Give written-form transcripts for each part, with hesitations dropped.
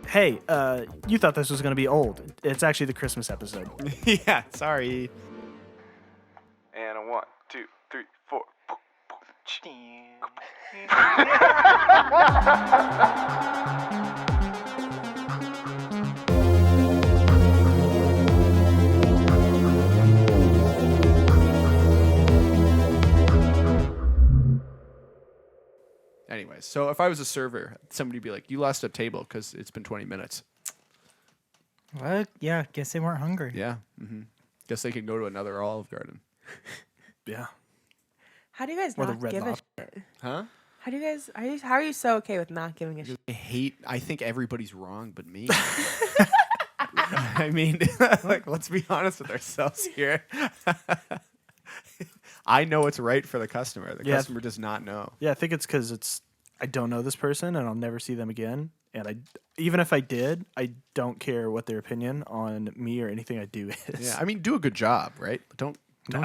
Hey, you thought this was going to be old. It's actually the Christmas episode. Yeah, sorry. And a 1, 2, 3, 4. Anyways, so if I was a server, somebody would be like, you lost a table because it's been 20 minutes. What? Yeah, guess they weren't hungry. Yeah. Mm-hmm. Guess they could go to another Olive Garden. Yeah. How do you guys Or the not Red give a Lobster. shit? Huh? How do you guys? How are you so okay with not giving a shit? I think everybody's wrong but me. I mean, like, let's be honest with ourselves here. I know what's right for the customer. The customer does not know. Yeah, I think it's because I don't know this person and I'll never see them again. And even if I did, I don't care what their opinion on me or anything I do is. Yeah, I mean, do a good job, right? But don't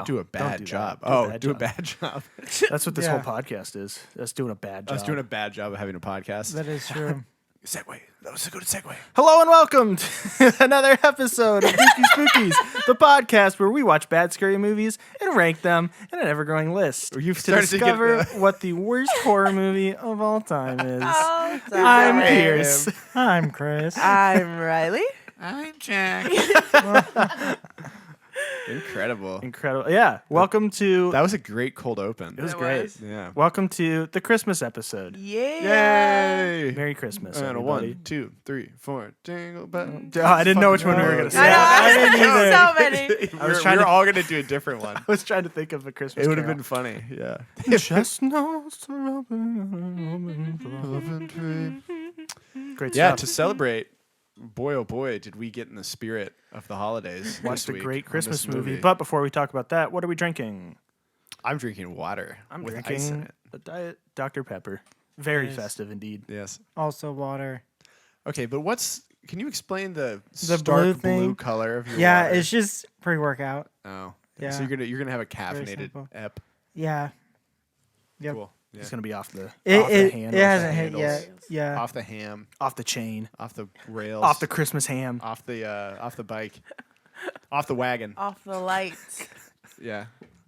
do a bad do that. job. Do a bad Do a bad job. That's what this Yeah. whole podcast is. That's doing a bad job. I was doing a bad job of having a podcast. That is true. Segue. That was a good segue. Hello and welcome to another episode of Dookie Spookies, the podcast where we watch bad scary movies and rank them in an ever-growing list You've to started to get discover what the worst horror movie of all time is. Oh, I'm sorry. Pierce. I'm Chris. I'm Riley. I'm Jack. Incredible. Incredible. Yeah. Welcome to... That was a great cold open. It was It great. was. Yeah. Welcome to the Christmas episode. Yeah. Yay! Merry Christmas, And a everybody. 1, 2, 3, 4. Jingle bell. I didn't know which one we were going to say. I know. I didn't so many. I was trying we're to- all gonna do a different one. I was trying to think of a Christmas It would have Carol. been funny. Yeah. Chestnuts are open. Great Yeah. stuff. To celebrate, boy oh boy, did we get in the spirit of the holidays. Watch this the week great on Christmas this movie. But before we talk about that, what are we drinking? I'm drinking water. I'm with ice in drinking it. a Diet Dr. Pepper. Very Nice. festive indeed. Yes. Also water. Okay, but can you explain the The stark blue blue thing? color of your Yeah, water? it's just pre-workout. Oh. Yeah. So you're gonna have a caffeinated simple. ep. Yeah. Yep. Cool. Yeah. It's gonna be off the It, off the it, hand, it off, hasn't the hit yet. handles. Yeah. Off the ham, off the chain, off the rails, off the Christmas ham. off the bike, off the wagon. Off the lights. Yeah.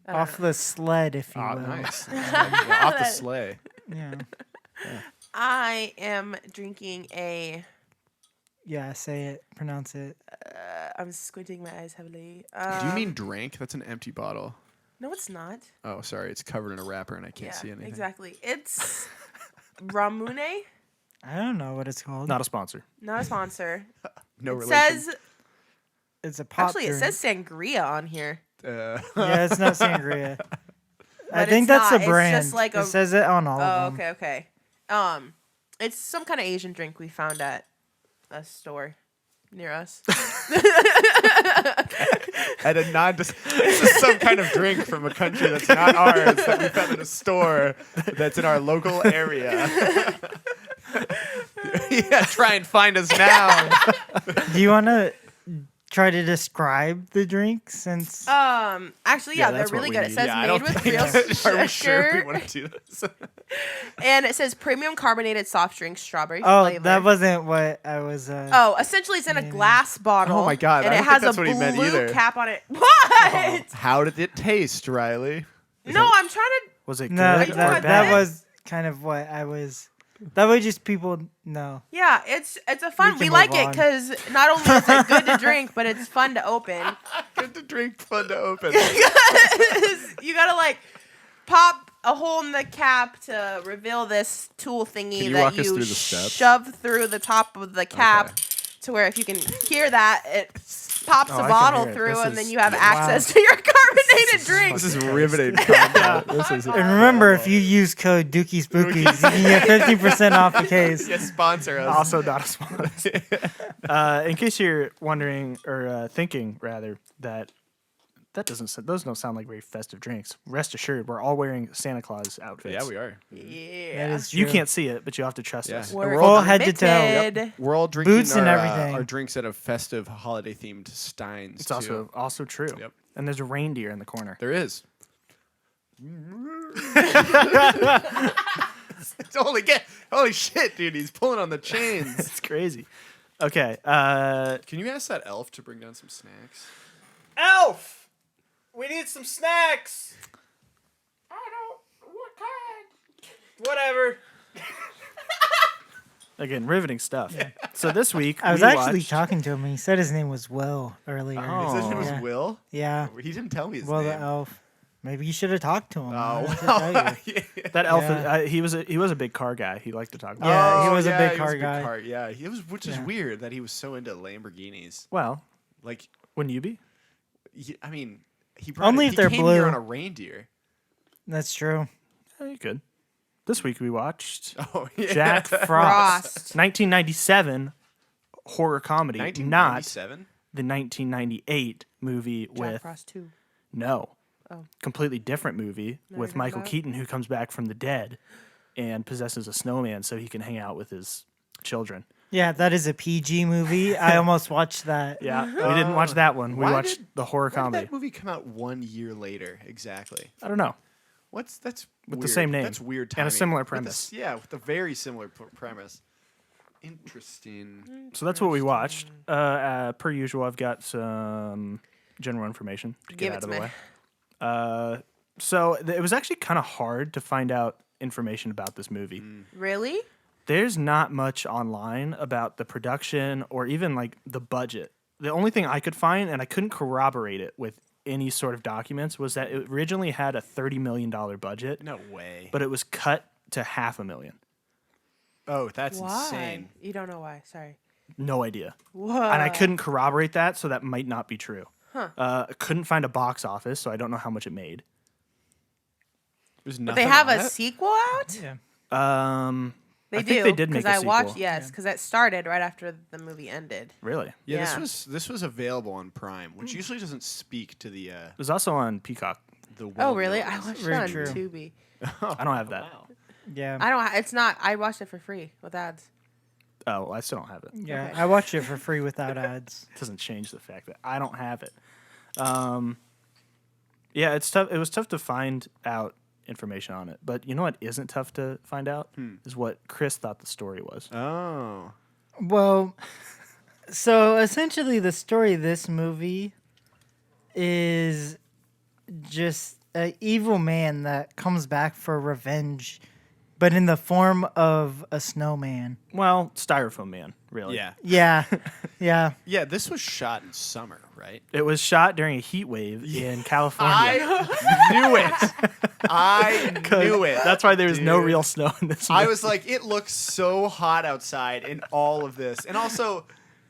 Off the sled, if you Oh, will. nice. Yeah, off the sleigh. Yeah. I am drinking a. Yeah, say it. Pronounce it. I'm squinting my eyes heavily. Do you mean drink? That's an empty bottle. No, it's not. Oh, sorry. It's covered in a wrapper and I can't see anything. Exactly. It's Ramune. I don't know what it's called. Not a sponsor. Not a sponsor. No It relation. says It's a pop actually it drink. says sangria on here. Yeah, it's not sangria. I But think it's that's not. a It's brand. just like it a- says it on all Oh, of them. okay. It's some kind of Asian drink we found at a store near us. At a this is some kind of drink from a country that's not ours that we found in a store that's in our local area. Yeah, try and find us now. Do you want to try to describe the drink since? Actually, Yeah, they're that's what really we good. It need. says Yeah, I made don't with think real are we sure we sugar, want to do this? and it says premium carbonated soft drink, strawberry Oh, flavor. that wasn't what I was. Oh, essentially, it's in a glass bottle. Oh my God, And I it don't has think that's a what he meant blue either. cap on it. What? How did it taste, Riley? No, I'm trying to. Was it No, good you or talking that, about bad? that was kind of what I was. That way, just people know. Yeah, it's a fun. We We can like move it on. because not only is it good to drink, but it's fun to open. Good to drink, fun to open. You gotta like pop a hole in the cap to reveal this tool thingy Can you that walk us you through the steps? shove through the top of the cap to where if you can hear that, it pops Oh, I the can bottle hear it. through This and is- then you have access to your carbonated drink. This is riveting content. This is And remember, if you use code Dookie Spookies, you can get 50% off the case. Yes, sponsor us. Also not a sponsor. In case you're wondering or thinking rather that those don't sound like very festive drinks. Rest assured, we're all wearing Santa Claus outfits. Yeah, we are. Yeah. That is You true. can't see it, but you have to trust Yeah. us. We're Full head to toe. limited. We're all drinking Boots and everything. our drinks out of festive holiday-themed steins. It's too. also true. Yep. And there's a reindeer in the corner. There is. It's holy shit, dude! He's pulling on the chains. It's crazy. Okay. Can you ask that elf to bring down some snacks? Elf, we need some snacks. I don't. What kind? Whatever. Again, riveting stuff. So this week I was we actually watched- talking to him. He said his name was Will earlier. Oh. His name was Yeah. Will? Yeah. He didn't tell me his Well, the name. elf. Maybe you should have talked to him. I Oh, wanted to tell well. you. Yeah. That elf. Yeah. He was a big car guy. He liked to talk about. Yeah, he Oh, was a big he car guy. Yeah, he was, which is Yeah. weird that he was so into Lamborghinis. Well, Like, wouldn't you be? I mean, he brought Only it, if he they're came here blue. on a reindeer. That's true. Yeah, you could. This week we watched Oh, yeah. Jack Frost, Frost. 1997 horror comedy, not 1997? the 1998 movie Jack with Frost 2. no, Oh. completely different movie with heard Michael about it. Keaton who comes back from the dead and possesses a snowman so he can hang out with his children. Yeah, that is a PG movie. I almost watched that. Yeah, we didn't watch that one. We Why watched did- the horror Why did comedy. that movie come out 1 year later exactly? I don't know. That's With the weird. same name That's weird. and a Timing. similar With a premise. yeah, with a very similar premise. Interesting. So that's what we watched. Per usual, I've got some general information to Give get it out to of the me. way. It was actually kind of hard to find out information about this movie. Really? There's not much online about the production or even like the budget. The only thing I could find, and I couldn't corroborate it with any sort of documents, was that it originally had a $30 million budget, No way. but it was cut to $500,000. Oh, that's Why? insane. You don't know why. Sorry. No idea. Whoa. And I couldn't corroborate that, so that might not be true. I couldn't find a box office, so I don't know how much it made. There's But nothing they have on a it? sequel out? Yeah. They I do. think they did make a I watched, sequel. yes, because that started right after the movie ended. Really? It Yeah, Yeah. this was available on Prime, which usually doesn't speak to the was also on Peacock. the. Oh, really? well-known- I watched Very it on true. Tubi. I don't have that. Wow. Yeah. I don't. It's not. I watched it for free with ads. Oh, well, I still don't have it. It Yeah, Okay. I watched it for free without ads. doesn't change the fact that I don't have it. Yeah, it's tough. It was tough to find out information on it. But you know what isn't tough to find out is what Chris thought the story was. Oh. Well, so essentially, the story of this movie is just an evil man that comes back for revenge, but in the form of a snowman. Well, Styrofoam Man, really. Yeah. Yeah, yeah. Yeah, this was shot in summer, right? It was shot during a heat wave in California. I knew it. I knew it. That's why there was no Dude. real snow in this I movie. was like, it looks so hot outside in all of this, and also,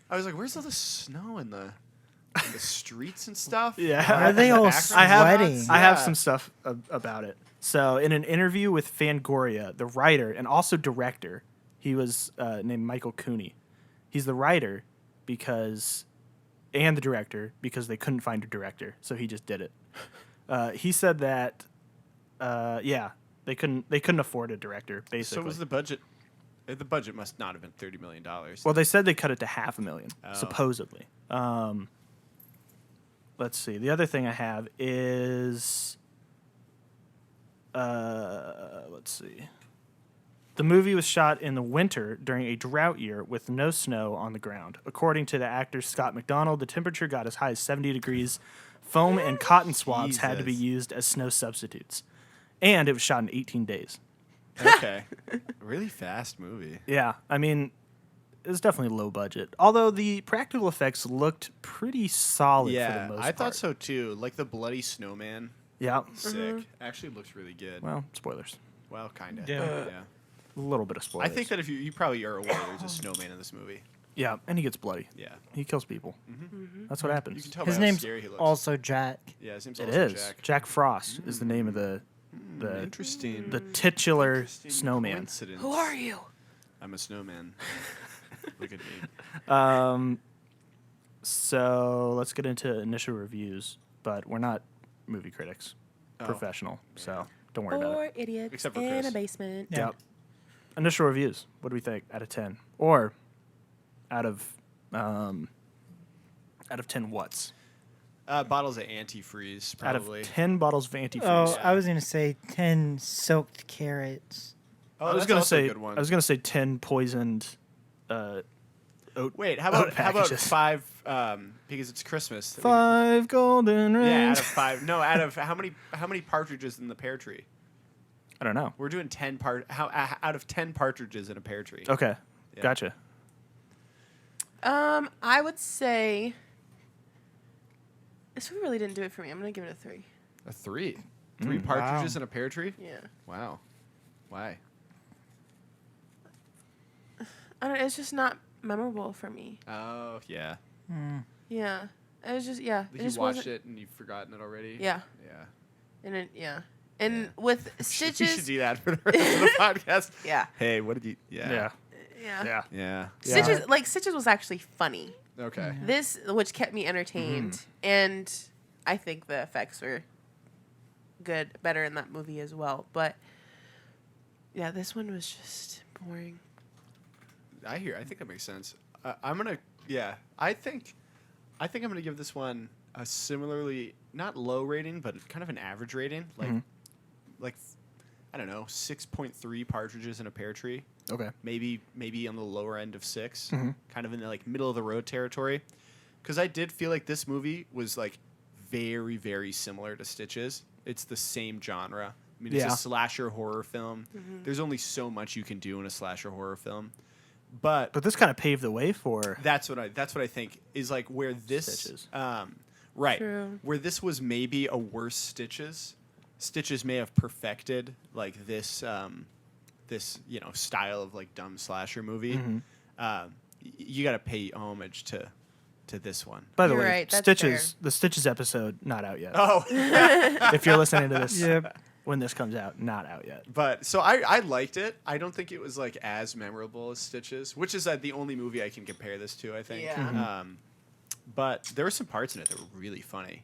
I was like, where's all the snow in the streets and stuff? Yeah. Why are they all Background I have, sweating? I have Yeah. some stuff about it. So, in an interview with Fangoria, the writer and also director, he was named Michael Cooney. He's the writer and the director because they couldn't find a director, so he just did it. He said that, they couldn't afford a director. Basically, So was the budget? The budget must not have been $30 million. well, they said they cut it to $500,000 Oh. supposedly. Let's see. The other thing I have is. Let's see. The movie was shot in the winter during a drought year with no snow on the ground. According to the actor Scott McDonald, the temperature got as high as 70 degrees. Foam and cotton swabs had to be Jesus. used as snow substitutes. And it was shot in 18 days. Okay. Really fast movie. Yeah, I mean, it was definitely low budget. Although the practical effects looked pretty solid for Yeah, the most I part. thought so too. Like the bloody snowman. Yeah. Sick. Actually looks really good. Well, spoilers. Well, kind of. Yeah. Yeah. A little bit of spoilers. I think that if you probably are aware there's a snowman in this movie. Yeah, and he gets bloody. Yeah. He kills people. That's what You happens. can tell His by how name's scary he looks. also Jack. Yeah, his name's It also is. Jack. Jack Frost is the name of the Interesting. the titular Interesting snowman. coincidence. Who are you? I'm a snowman. Look at me. So let's get into initial reviews, but we're not movie critics, professional, so don't worry about it. Four idiots Except for in Chris. a basement. Yeah. Yep. Initial reviews. What do we think out of 10? Or out of 10 what's? Bottles of antifreeze, Out probably. of 10 bottles of antifreeze. Oh, I was gonna say 10 soaked carrots. Oh, I was that's gonna also a say good one. I was gonna say 10 poisoned Wait, how oat about packages. 5? Because it's Christmas. 5 golden rings. Yeah, out of 5. No, out of how many partridges in the pear tree? I don't know. We're doing 10 out of 10 partridges in a pear tree. Okay, Yeah. gotcha. I would say this one really didn't do it for me. I'm gonna give it a 3. A 3. 3 partridges in a pear tree? Yeah. Wow. Why? I don't. It's just not memorable for me. Oh, yeah. Yeah. It was just It You just watched wasn't. it and you've forgotten it already? Yeah. Yeah. And it. Yeah. And with You Stitches. should do that for the rest of the podcast. Yeah. Hey, what did you... Yeah. Yeah. Yeah. Stitches was actually funny. Okay. This, which kept me entertained, and I think the effects were better in that movie as well. But yeah, this one was just boring. I think that makes sense. I'm gonna, I think I'm gonna give this one a similarly not low rating, but kind of an average rating, like I don't know, 6.3 partridges in a pear tree. Okay. Maybe on the lower end of 6, kind of in the like middle of the road territory, because I did feel like this movie was like very very similar to Stitches. It's the same genre. I mean, it's a slasher horror film. There's only so much you can do in a slasher horror film. But this kind of paved the way for that's what I think is like where this Stitches. Right. True. Where this was maybe a worse Stitches. Stitches may have perfected like this this style of like dumb slasher movie. You got to pay homage to this one. By the You're way, right, that's Stitches, the Stitches episode not out yet. Oh. If you're listening to this Yep. when this comes out, not out yet. But so I liked it. I don't think it was like as memorable as Stitches, which is the only movie I can compare this to, I think. Yeah. But there were some parts in it that were really funny.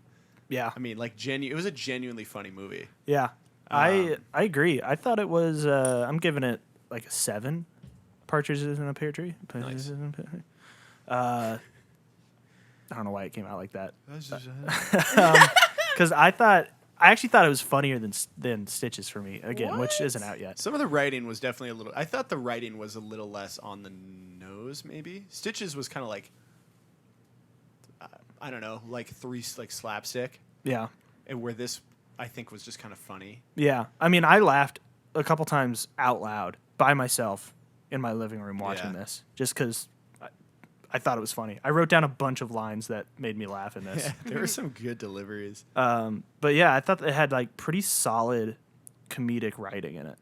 Yeah. I mean, like it was a genuinely funny movie. Yeah. I agree. I thought it was I'm giving it like a 7 partridges in a pear tree. Nice. I don't know why it came out like that. Because I actually thought it was funnier than Stitches for me again, which What? isn't out yet. Some of the writing was definitely a little. I thought the writing was a little less on the nose, maybe. Stitches was kind of like, I don't know, like slapstick, Yeah. and where this I think was just kind of funny. Yeah. I mean, I laughed a couple times out loud by myself in my living room watching Yeah. this, just because I thought it was funny. I wrote down a bunch of lines that made me laugh in this. There were some good deliveries. But yeah, I thought it had like pretty solid comedic writing in it.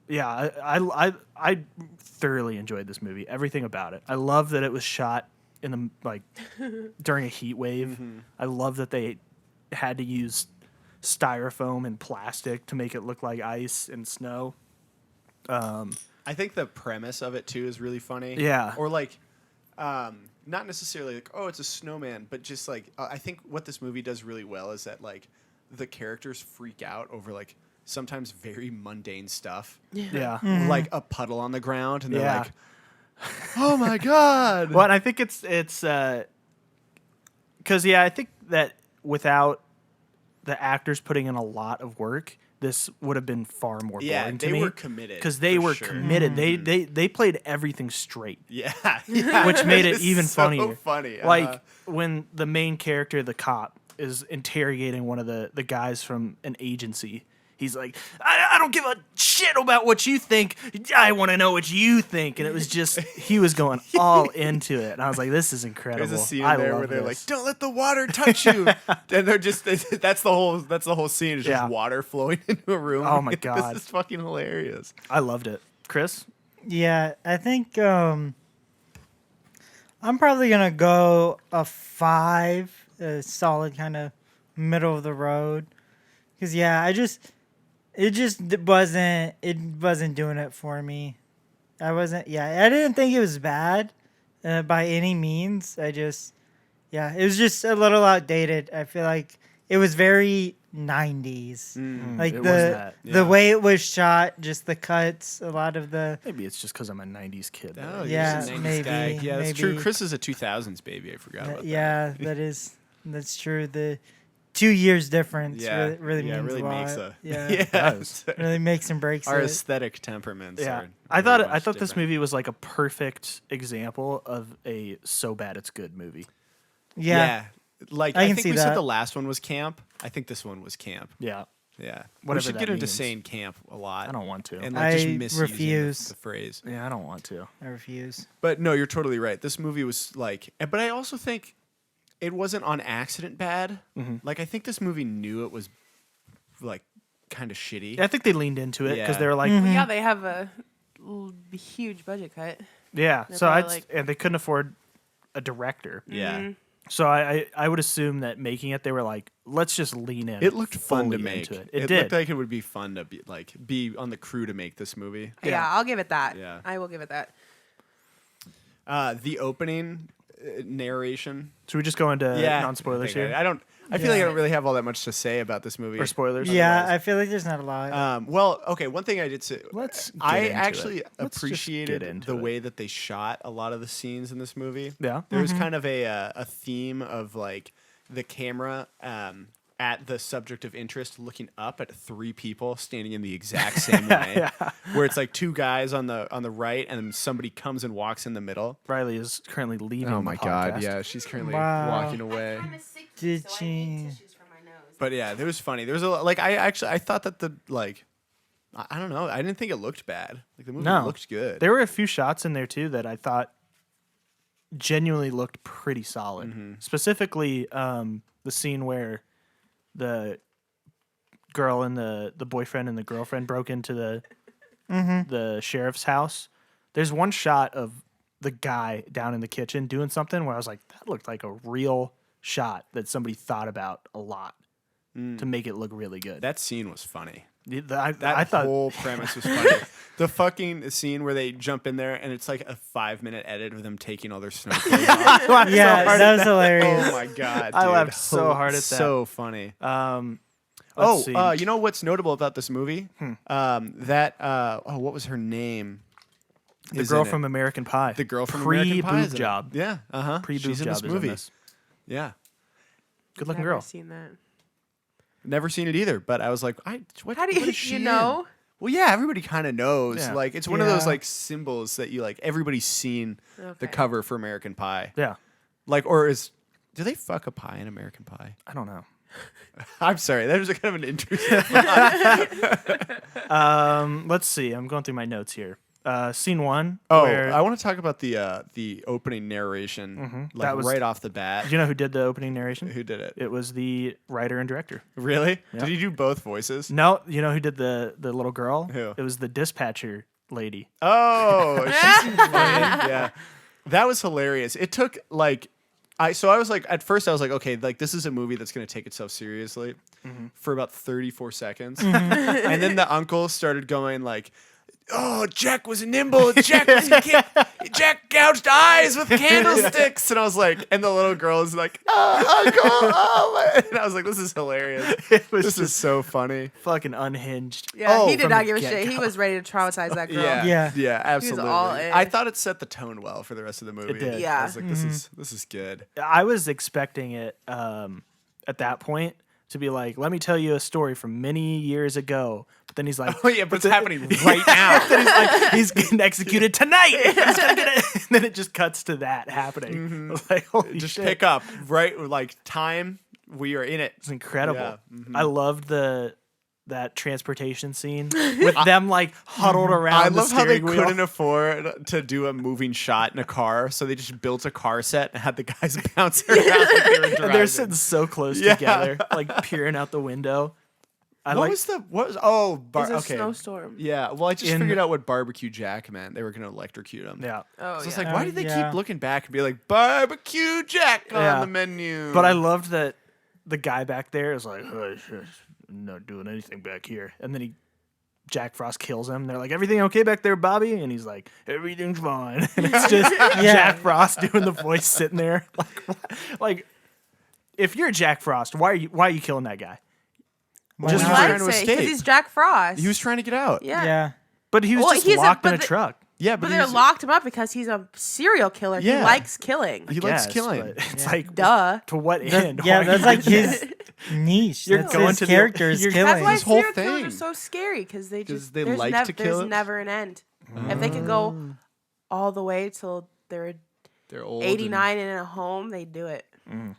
Yeah, I thoroughly enjoyed this movie. Everything about it. I love that it was shot in the during a heat wave. I love that they had to use styrofoam and plastic to make it look like ice and snow. I think the premise of it too is really funny. Yeah. Or like, not necessarily like, oh, it's a snowman, but just like I think what this movie does really well is that like the characters freak out over like sometimes very mundane stuff. Yeah. Like a puddle on the ground, and they're Yeah. like, "Oh my god!" Well, and I think it's because I think that without the actors putting in a lot of work, this would have been far more boring to they me. were committed because they for were sure. committed. They played everything straight, Yeah, which made it It's even so funnier. Funny, Like when the main character, the cop, is interrogating one of the guys from an agency. He's like, I don't give a shit about what you think. I want to know what you think. And it was just, he was going all into it. And I was like, this is incredible. there's a scene I in there love where they're this. like, "Don't let the water touch you," and they're just that's the whole scene is just Yeah. water flowing into a room. Oh my God. This is fucking hilarious. I loved it. Chris? Yeah, I think I'm probably gonna go a 5, a solid kind of middle of the road. Cause yeah, it just wasn't doing it for me. I didn't think it was bad by any means. It was just a little outdated. I feel like it was very 90s. Like It was that, the yeah. way it was shot, just the cuts, a lot of the Maybe it's just because I'm a 90s kid. Oh, though. Yeah, you're just a 90s maybe, guy. Yeah, that's true. maybe. Chris is a 2000s baby. I forgot about that. yeah, that's true. 2 years difference Yeah, really yeah, it means really a lot. makes a Yeah, really makes and breaks Our it. aesthetic temperaments. Yeah, are I very thought much this different. movie was like a perfect example of a so bad it's good movie. Yeah. Like I I can think see we said that. the last one was camp. I think this one was camp. Yeah, Yeah, we Whatever should that get into means. saying camp a lot. I don't want to. And like just I misusing refuse. the phrase. Yeah, I don't want to. I refuse. But no, you're totally right. This movie was like, but I also think it wasn't on accident bad. Like I think this movie knew it was like kind of shitty. Yeah, I think they leaned into it because Yeah. they were like, Well, yeah, they have a huge budget cut. yeah. They're So probably like- and they couldn't afford a director. Yeah. So I would assume that making it, they were like, let's just lean in. It looked fun to fully make. into it. It did. looked like it would be fun to be on the crew to make this movie. Yeah, I'll give it that. Yeah. I will give it that. The opening narration. Should we just go into non-spoilers I think here? I don't. I feel like I don't really have all that much to say about this movie. Or spoilers? Yeah, I feel like there's not a lot. Well, okay. One thing I did say, Let's get I into actually it. Let's just get appreciated into the it. way that they shot a lot of the scenes in this movie. Yeah. There was kind of a theme of like the camera at the subject of interest looking up at three people standing in the exact same way, where it's like two guys on the right and then somebody comes and walks in the middle. Riley is currently leaving. Oh the my god, podcast. yeah, she's currently Wow. walking away. Did she? But yeah, it was funny. There was a like I thought that the like I don't know. I didn't think it looked bad. Like the movie No. looked good. There were a few shots in there too that I thought genuinely looked pretty solid. Specifically, the scene where the girl and the boyfriend and the girlfriend broke into the sheriff's house. There's one shot of the guy down in the kitchen doing something where I was like, that looked like a real shot that somebody thought about a lot to make it look really good. That scene was funny. I That thought whole premise was funny. The fucking scene where they jump in there and it's like a 5-minute edit of them taking all their snow clothes off. Yeah, that was hilarious. Oh my god! I dude. laughed so hard at that. So funny. let's see. You know what's notable about this movie? What was her name? The Is girl in it. from American Pie. The girl from American Pie. is Pre-boob in it. job. Yeah. Pre-boob She's in job this is movie. in this. Yeah. Good looking Never girl. seen that. Never seen it either, but I was like, what? How do what you is she you in? know? Well, yeah, everybody kind of knows. Yeah. Like, it's one of those Yeah. like symbols that you like. Everybody's seen the Okay. cover for American Pie. Yeah. Like, or do they fuck a pie in American Pie? I don't know. I'm sorry, that was a kind of an interesting. Let's see. I'm going through my notes here. Scene one. Oh, where, I want to talk about the opening narration, like That was- right off the bat. do you know who did the opening narration? Who did it? It was the writer and director. Really? Yeah. Did he do both voices? No, you know who did the little girl? Who? It was the dispatcher lady. Oh, she seems funny. Yeah, that was hilarious. It took like, I was like, at first I was like, okay, like this is a movie that's gonna take itself seriously for about 34 seconds, and then the uncle started going like, oh, Jack was nimble. Jack gouged eyes with candlesticks. And I was like, and the little girl is like, oh, Uncle. Oh. And I was like, this is hilarious. This is so funny. Fucking unhinged. Yeah, Oh, he did from not the give a shit. He get-go. was ready to traumatize that girl. Yeah, absolutely. all in. I thought it set the tone well for the rest of the movie. did. Yeah. I was like, this is good. I was expecting it at that point to be like, let me tell you a story from many years ago. But then he's like, Oh yeah, but it's happening right now. then he's like, he's getting executed tonight. He's gonna get it. And then it just cuts to that happening. I was like, holy Just shit. pick up right like time. We are in it. It's incredible. Yeah, I loved that transportation scene with them like huddled around. I the love how they steering wheel. couldn't afford to do a moving shot in a car, so they just built a car set and had the guys bounce around. Like they were And they're driving. sitting so close Yeah. together, like peering out the window. What was It's a okay. snowstorm. Yeah, well, I just In- figured out what barbecue Jack meant. They were going to electrocute him. Yeah. Oh, So it's yeah. like, why did they yeah. keep looking back and be like, barbecue Jack Yeah. on the menu? But I loved that the guy back there is like, oh, I'm not doing anything back here. And then Jack Frost kills him. They're like, everything okay back there, Bobby? And he's like, everything's fine. And it's just Jack Frost doing the voice sitting there. Like, if you're Jack Frost, why are you killing that guy? Why Just He not? trying likes to it because escape. he's Jack Frost. He was trying to get out. yeah. Yeah. But he was Well, just he's locked in but a truck. Yeah, But but they he's- locked him up because he's a serial killer. Yeah. He likes killing. he likes Yes, killing. but it's like, Duh. to what end? Yeah, Why are that's you like doing his. that? niche. You're That's going his to the- character is you're- killing. That's why This whole serial killers thing. are so scary because they 'Cause just they there's like to kill there's it? never an end. If they could go all the way till they're They're old. 89 and in a home, they do it.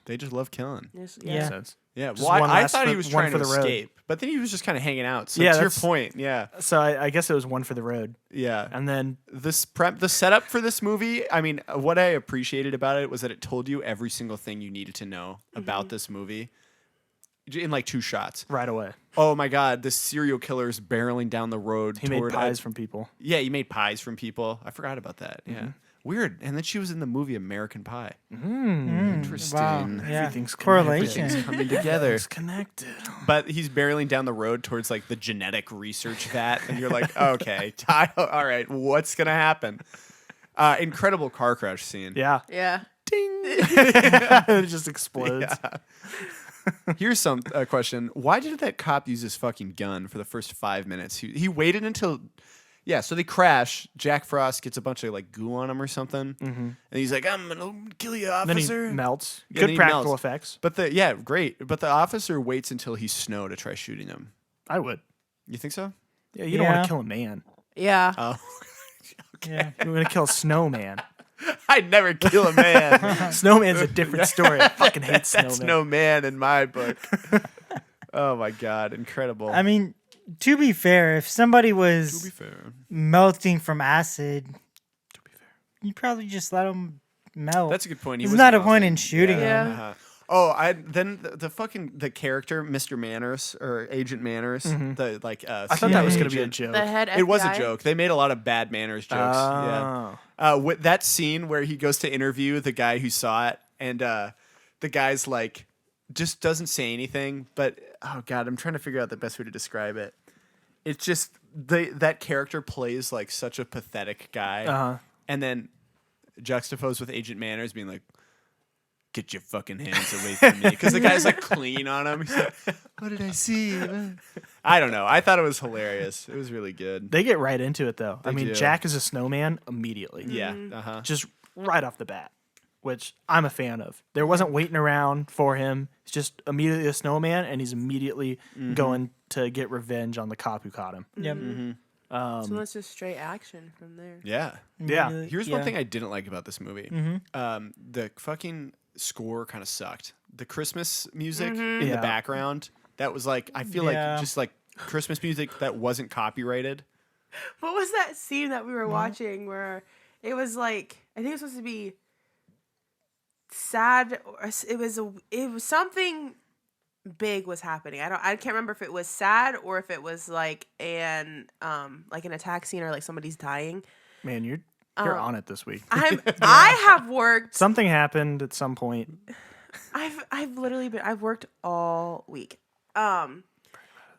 They just love killing. Just- Yeah. Makes sense. Yeah. Just Well, one I last thought he for- was one trying for to the road. escape, but then he was just kind of hanging out. So Yeah, to your that's- point, yeah, So I guess it was one for the road, yeah. and then The setup for this movie, I mean, what I appreciated about it was that it told you every single thing you needed to know about this movie in like 2 shots. right away Oh my god, this serial killer is barreling down the road he made toward pies from people. Yeah, he made pies from people. I forgot about that. Yeah. Weird. And then she was in the movie American Pie. Interesting. Wow. Yeah. Everything's Correlation. Everything's coming together. It's connected. But he's barreling down the road towards like the genetic research vat, and you're like, okay, all right, what's gonna happen? Incredible car crash scene. Yeah, Yeah. Ding. it just explodes. Here's some question: why did that cop use his fucking gun for the first 5 minutes? He waited until. Yeah, so they crash. Jack Frost gets a bunch of like goo on him or something, and he's like, "I'm gonna kill you, Then he officer." melts. Yeah, then Good he practical melts. effects. But great. But the officer waits until he's snow to try shooting him. I would. You think so? Yeah, you don't want Yeah. to kill a man. Yeah. Oh, Yeah. You're gonna kill a snowman. I'd never kill a man. Snowman's a different story. I fucking hate snowman. That's no man in my book. Oh my god, incredible. I mean, to be fair, if somebody to be was fair, melting from acid, you'd probably just let them melt. that's a good point. He There's was not a melting. point in shooting Yeah. them. Uh-huh. Oh, then the fucking the character Mr. Manners or Agent Manners, the like. I thought that was gonna be a agent. joke. The head FBI. It was a joke. They made a lot of bad manners jokes. Yeah. With that scene where he goes to interview the guy who saw it, and the guy's like, just doesn't say anything. But oh god, I'm trying to figure out the best way to describe it. It's just that character plays like such a pathetic guy, Uh-huh. and then juxtaposed with Agent Manners being like, "Get your fucking hands away from me," because the guy's like clean on him. He's like, "What did I see?" I don't know. I thought it was hilarious. It was really good. They get right into it though. I mean, do. Jack is a snowman immediately. Yeah. Uh-huh. Just right off the bat, which I'm a fan of. There wasn't waiting around for him. He's just immediately a snowman, and he's immediately going to get revenge on the cop who caught him. Yep. So that's just straight action from there. Yeah. Yeah. Here's one thing I didn't like about this movie. The fucking score kind of sucked. The Christmas music in Yeah. the background, that was like, I feel Yeah. like just like Christmas music that wasn't copyrighted. What was that scene that we were watching where it was like I think it was supposed to be sad or it was something big was happening. I can't remember if it was sad or if it was like an attack scene or like somebody's dying. Man, you're on it this week. I have worked Something happened at some point. I've literally been I've worked all week. And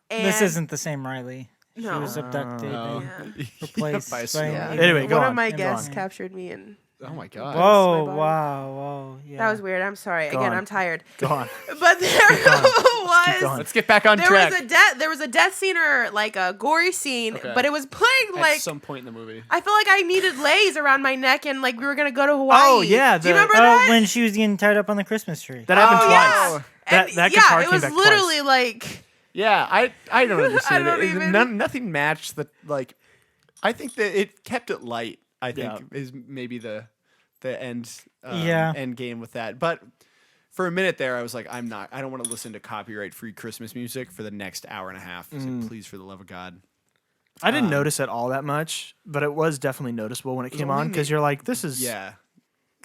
This isn't the same Riley. She No. was abducted and Yeah. replaced by a by snowman. Yeah. Anyway, go One on. of my Go guests on. captured me and Oh my God. Whoa, my body. wow. Yeah. that was weird. I'm sorry. Go Again, on. I'm tired. Go on. But there was going. Let's get back on there track. was a death scene or like a gory scene, Okay. but it was playing At like some point in the movie. I felt like I needed lays around my neck and like we were gonna go to Hawaii. Oh, yeah, Do you the- remember Oh, that? when she was getting tied up on the Christmas tree. That happened Oh, twice. yeah. And That guitar it came was back literally twice. like Yeah, I don't understand don't it. even- Nothing matched the like. I think that it kept it light. I think Yeah. is maybe the end Yeah. end game with that. But for a minute there, I was like, I don't want to listen to copyright free Christmas music for the next hour and a half. I was like, please, for the love of God. I didn't notice it all that much, but it was definitely noticeable when it came on because you're like, this is Yeah,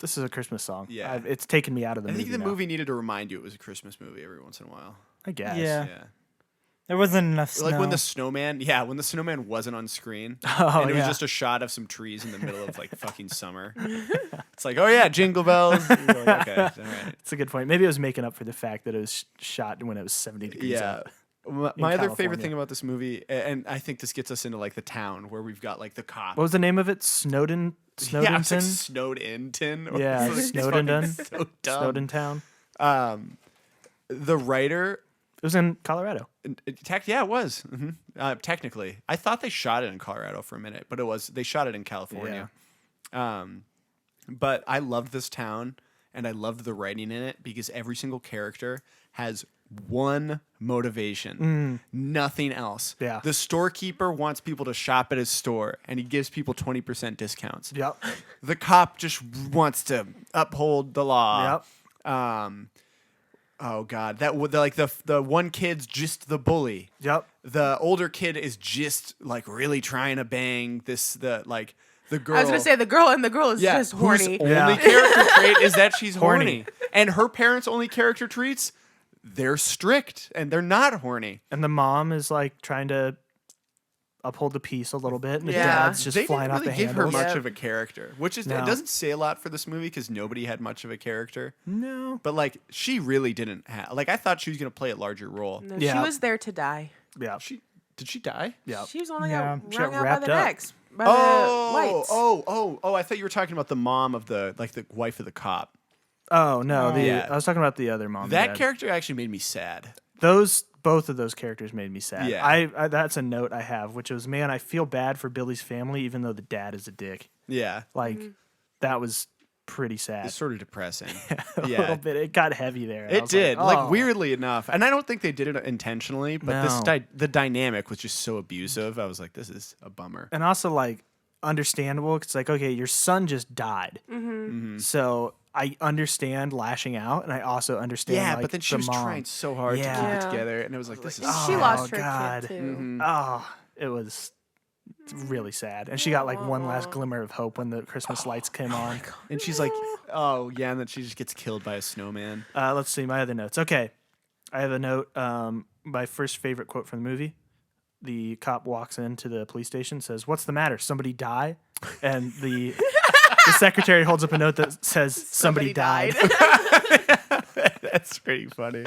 a Christmas song. Yeah. It's taken me out of the I movie. think the now. movie needed to remind you it was a Christmas movie every once in a while. I guess. Yeah. Yeah. There wasn't enough snow. Like when the snowman wasn't on screen, Oh, and it was yeah. just a shot of some trees in the middle of like fucking summer. It's like, oh yeah, jingle bells. You're like, okay, all right. It's a good point. Maybe it was making up for the fact that it was shot when it was 70 degrees Yeah. out. My other favorite California. thing about this movie, and I think this gets us into like the town where we've got like the cop. What was the name of it? Snowden? Yeah, it's like Snowdenton? snowed in tin. or Yeah, something. It's Snowdendon. fucking So dumb. Snowden Town. The writer, It was in Colorado. yeah, it was. Technically, I thought they shot it in Colorado for a minute, but they shot it in California. But I loved this town, and I loved the writing in it because every single character has one motivation, nothing else. Yeah. The storekeeper wants people to shop at his store, and he gives people 20% discounts. Yep. The cop just wants to uphold the law. Yep. Oh God, the one kid's just the bully. Yep. The older kid is just like really trying to bang the girl. I was gonna say the girl is just horny. Whose Yeah. only character trait is that she's Horny. horny. And her parents' only character traits, they're strict and they're not horny. And the mom is like trying to uphold the peace a little bit, and the Yeah. dad's just They flying didn't off really the give her handles. much Yep. of a character, which is No. it doesn't say a lot for this movie because nobody had much of a character. No. But like she really didn't have I thought she was gonna play a larger role. No, Yeah. she was there to die. Yeah. Did she die? Yeah. She was only Yeah. got She wrung got out by wrapped the up. necks. By the lights. Oh! I thought you were talking about the mom of the wife of the cop. Oh no. Yeah. I was talking about the other mom. and That dad. character actually made me sad. Both of those characters made me sad. Yeah. I that's a note I have, which was, man, I feel bad for Billy's family, even though the dad is a dick. Yeah, Like, that was pretty sad. it's sort of depressing. A yeah. little bit. It got heavy there. and I It was did, oh. like weirdly enough, and I don't think they did it intentionally. But No. the dynamic was just so abusive. I was like, this is a bummer. And also, like, understandable. 'Cause it's like, okay, your son just died. So I understand lashing out, and I also understand. Yeah, like, but then she the was mom. trying so hard to Yeah. keep it Yeah. together, and it was like, this is. And she lost her God. kid too. Oh, it was really sad. And she got like one last glimmer of hope when the Christmas lights came on. And she's like, oh yeah, and then she just gets killed by a snowman. Let's see my other notes. Okay, I have a note. My first favorite quote from the movie: the cop walks into the police station, says, "What's the matter? Somebody die?" And the secretary holds up a note that says, "Somebody died." That's pretty funny.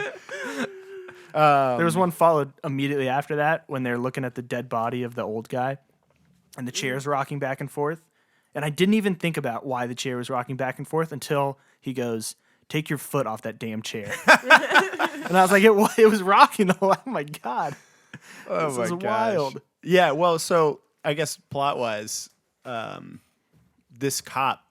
There was one followed immediately after that when they're looking at the dead body of the old guy, and the chair's rocking back and forth. And I didn't even think about why the chair was rocking back and forth until he goes, "Take your foot off that damn chair." And I was like, it was rocking the whole. Oh my god, Oh this my is gosh. wild. Yeah, well, so I guess plot wise, this cop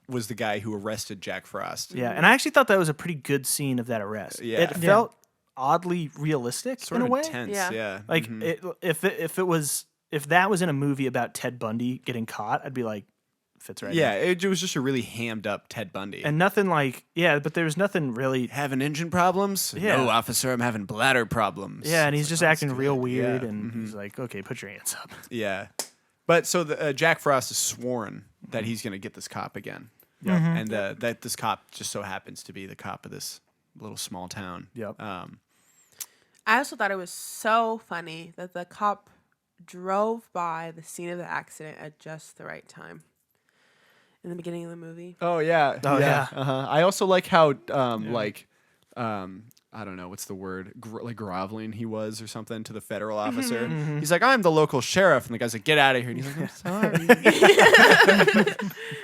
was the guy who arrested Jack Frost. Yeah, and I actually thought that was a pretty good scene of that arrest. Yeah. It felt oddly realistic Sort in of a way. intense, Yeah. yeah. Like if that was in a movie about Ted Bundy getting caught, I'd be like, fits right. Yeah, in. it was just a really hammed up Ted Bundy. And nothing like but there was nothing really. having engine problems? Yeah. No, officer, I'm having bladder problems. Yeah, and It's he's like, just oh, acting that's real good. weird, Yeah. and he's like, "Okay, put your hands up." Yeah. But so the Jack Frost is sworn that he's going to get this cop again. Yeah. And that this cop just so happens to be the cop of this little small town. Yep. I also thought it was so funny that the cop drove by the scene of the accident at just the right time in the beginning of the movie. Oh yeah. Oh, yeah. Uh-huh. I also like how I don't know what's the word, like groveling he was or something to the federal officer. He's like, "I'm the local sheriff," and the guy's like, "Get out of here!" And he's like, "I'm sorry."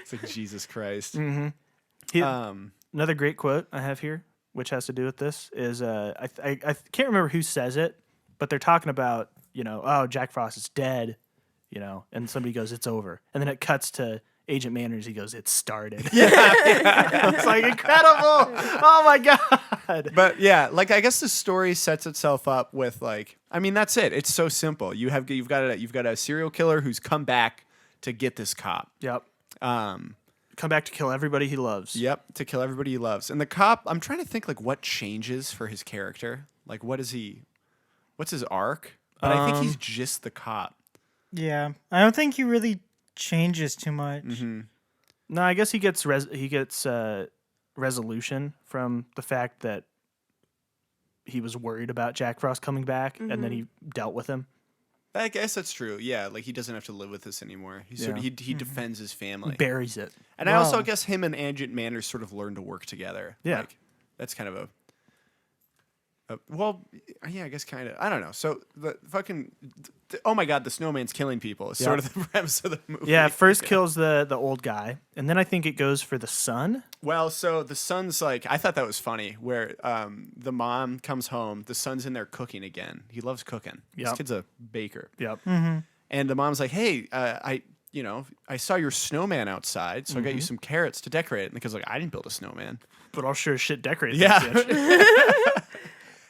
It's like Jesus Christ. Another great quote I have here, which has to do with this, is I can't remember who says it, but they're talking about, oh, Jack Frost is dead, and somebody goes, "It's over," and then it cuts to Agent Manners. He goes, "It started." It's like incredible. Oh my god. But yeah, like I guess the story sets itself up with that's it. It's so simple. You've got a serial killer who's come back to get this cop. Yep. Come back to kill everybody he loves. Yep, to kill everybody he loves. And the cop, I'm trying to think what changes for his character. Like what's his arc? But I think he's just the cop. Yeah, I don't think he really changes too much. No, I guess he gets resolution from the fact that he was worried about Jack Frost coming back, and then he dealt with him. I guess that's true. Yeah, like he doesn't have to live with this anymore. He defends his family. Buries it. And I also guess him and Agent Manners sort of learn to work together. Yeah. Like, that's kind of I guess kind of. I don't know. So the fucking, oh my god, the snowman's killing people. Is sort of the premise of the movie. Yeah, first kills the old guy, and then I think it goes for the son. Well, so the son's like, I thought that was funny, where the mom comes home, the son's in there cooking again. He loves cooking. This Yep. kid's a baker. Yep. And the mom's like, hey, I saw your snowman outside, so I got you some carrots to decorate it. And the kid's like, I didn't build a snowman. But I'll sure as shit decorate. Yeah. That bitch.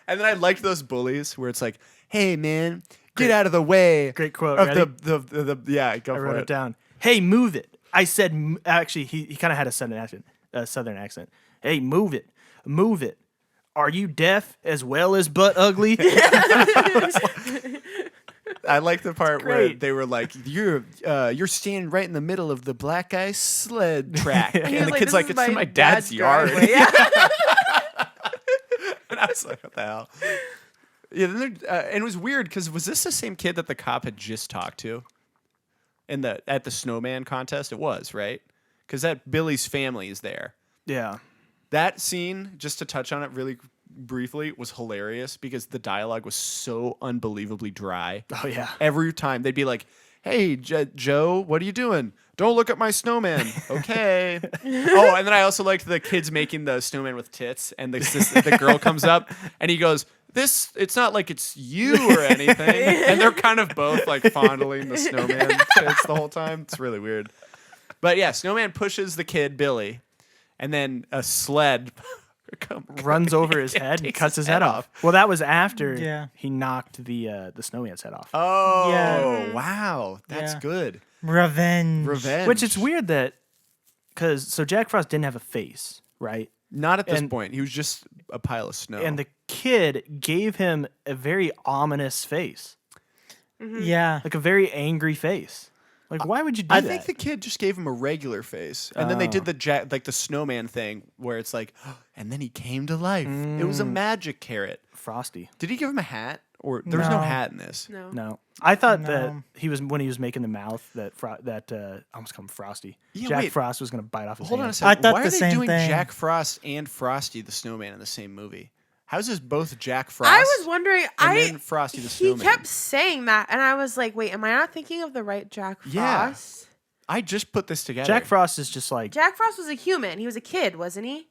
And then I liked those bullies where it's like, "Hey, man, get out of the way." Great quote. Of Ready? the yeah, go I for wrote it. it down. Hey, move it. I said, actually, he kind of had a southern accent. Hey, move it. Move it. Are you deaf as well as butt ugly? I like the part where Great. they were like, "You're standing right in the middle of the black ice sled track," and, And he was the kid's "This like, is "It's in my dad's yard." driveway." Yeah. And I was like, "What the hell?" Yeah, then and it was weird because was this the same kid that the cop had just talked to at the snowman contest? It was, right? Because that Billy's family is there. Yeah. That scene, just to touch on it really briefly, was hilarious because the dialogue was so unbelievably dry. Oh, yeah. Every time they'd be like, "Hey, Joe, what are you doing? Don't look at my snowman." Okay. Oh, and then I also liked the kids making the snowman with tits, and the girl comes up, and he goes, it's not like it's you or anything. And they're kind of both like fondling the snowman tits the whole time. It's really weird. But yeah, snowman pushes the kid, Billy, and then a sled Runs over his head and takes cuts his head off. Well, that was after he knocked the snowman's head off. Oh, Yeah. wow. That's Yeah. good. Revenge. Revenge. Which it's weird that, so Jack Frost didn't have a face, right? Not at this And- point. He was just a pile of snow. And the kid gave him a very ominous face, Yeah. like a very angry face. Like, why would you do I that? think the kid just gave him a regular face, and then they did the snowman thing where it's like, and then he came to life. It was a magic carrot. Frosty. Did he give him a hat, or there was no No. hat in this? No. No, I thought that No. he was when he was making the mouth that I almost called him Frosty. Yeah, Jack wait. Frost was gonna bite off his Hold on a hand. second. I thought Why the are they same doing thing. Jack Frost and Frosty the Snowman in the same movie? How's this both Jack Frost? I was wondering. then Frosty the He Snowman. kept saying that, and I was like, "Wait, am I not thinking of the right Jack Frost?" Yeah. I just put this together. Jack Frost is just like Jack Frost was a human. He was a kid, wasn't he?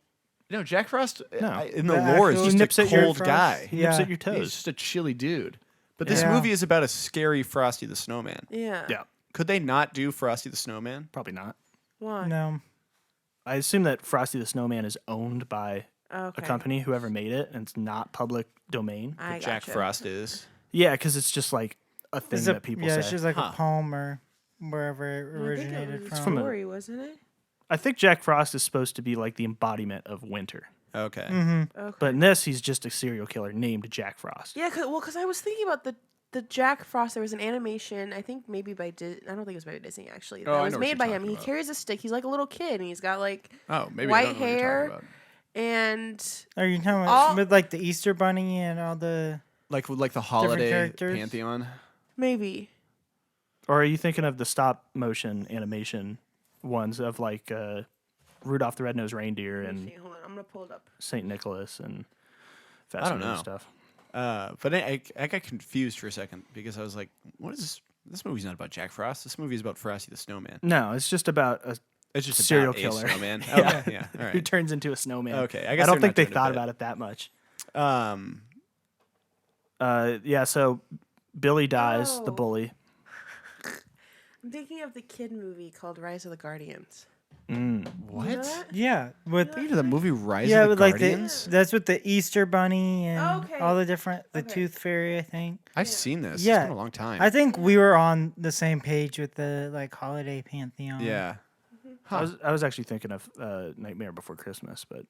No, Jack Frost No. in the The lore is actual- just nips a at your cold Frost? guy. he nips Yeah. at your He's toes. just a chilly dude. But this Yeah. movie is about a scary Frosty the Snowman. Yeah. Yeah, Could they not do Frosty the Snowman? probably not. Why? No. I assume that Frosty the Snowman is owned by Okay. a company, whoever made it, and it's not public domain. I Jack gotcha. Frost is. Yeah, because it's just like a thing It's that people yeah, say. it's just like Huh. a poem or wherever it I think it originated was from. a from a- story, wasn't it? I think Jack Frost is supposed to be like the embodiment of winter, Okay. Okay. but in this, he's just a serial killer named Jack Frost. Yeah, because I was thinking about the Jack Frost. There was an animation, I think maybe by I don't think it was by Disney actually. Oh, That I was know what made you're by him. talking He about. carries a stick. He's like a little kid, and he's got like Oh, maybe I white don't know what you're hair. talking about. and Are you talking about All- with like the Easter Bunny and all the? Like with the holiday characters? pantheon. maybe Or are you thinking of the stop motion animation ones of like Rudolph the Red-Nosed Reindeer Let me and see, hold on, I'm gonna pull it up. Saint Nicholas and I Fast don't and know. stuff? But I got confused for a second because I was like, what is this? This movie's not about Jack Frost. This movie is about Frosty the Snowman. No, it's just about a It's just serial about killer. A snowman. Yeah. Okay, yeah. All who right. turns into a snowman. Okay, I I guess don't they're think they not doing thought a bit. about it that much. Um, Yeah, so Billy dies, the Oh. bully. I'm thinking of the kid movie called Rise of the Guardians. what? You know that? Yeah, with You know the movie Rise yeah, of the with like Guardians? that's with the Easter Bunny and Okay. all the different the Okay. Tooth Fairy. I think. I've seen this. Yeah. It's been a long time. I think we were on the same page with the like holiday pantheon. yeah. I was actually thinking of Nightmare Before Christmas, but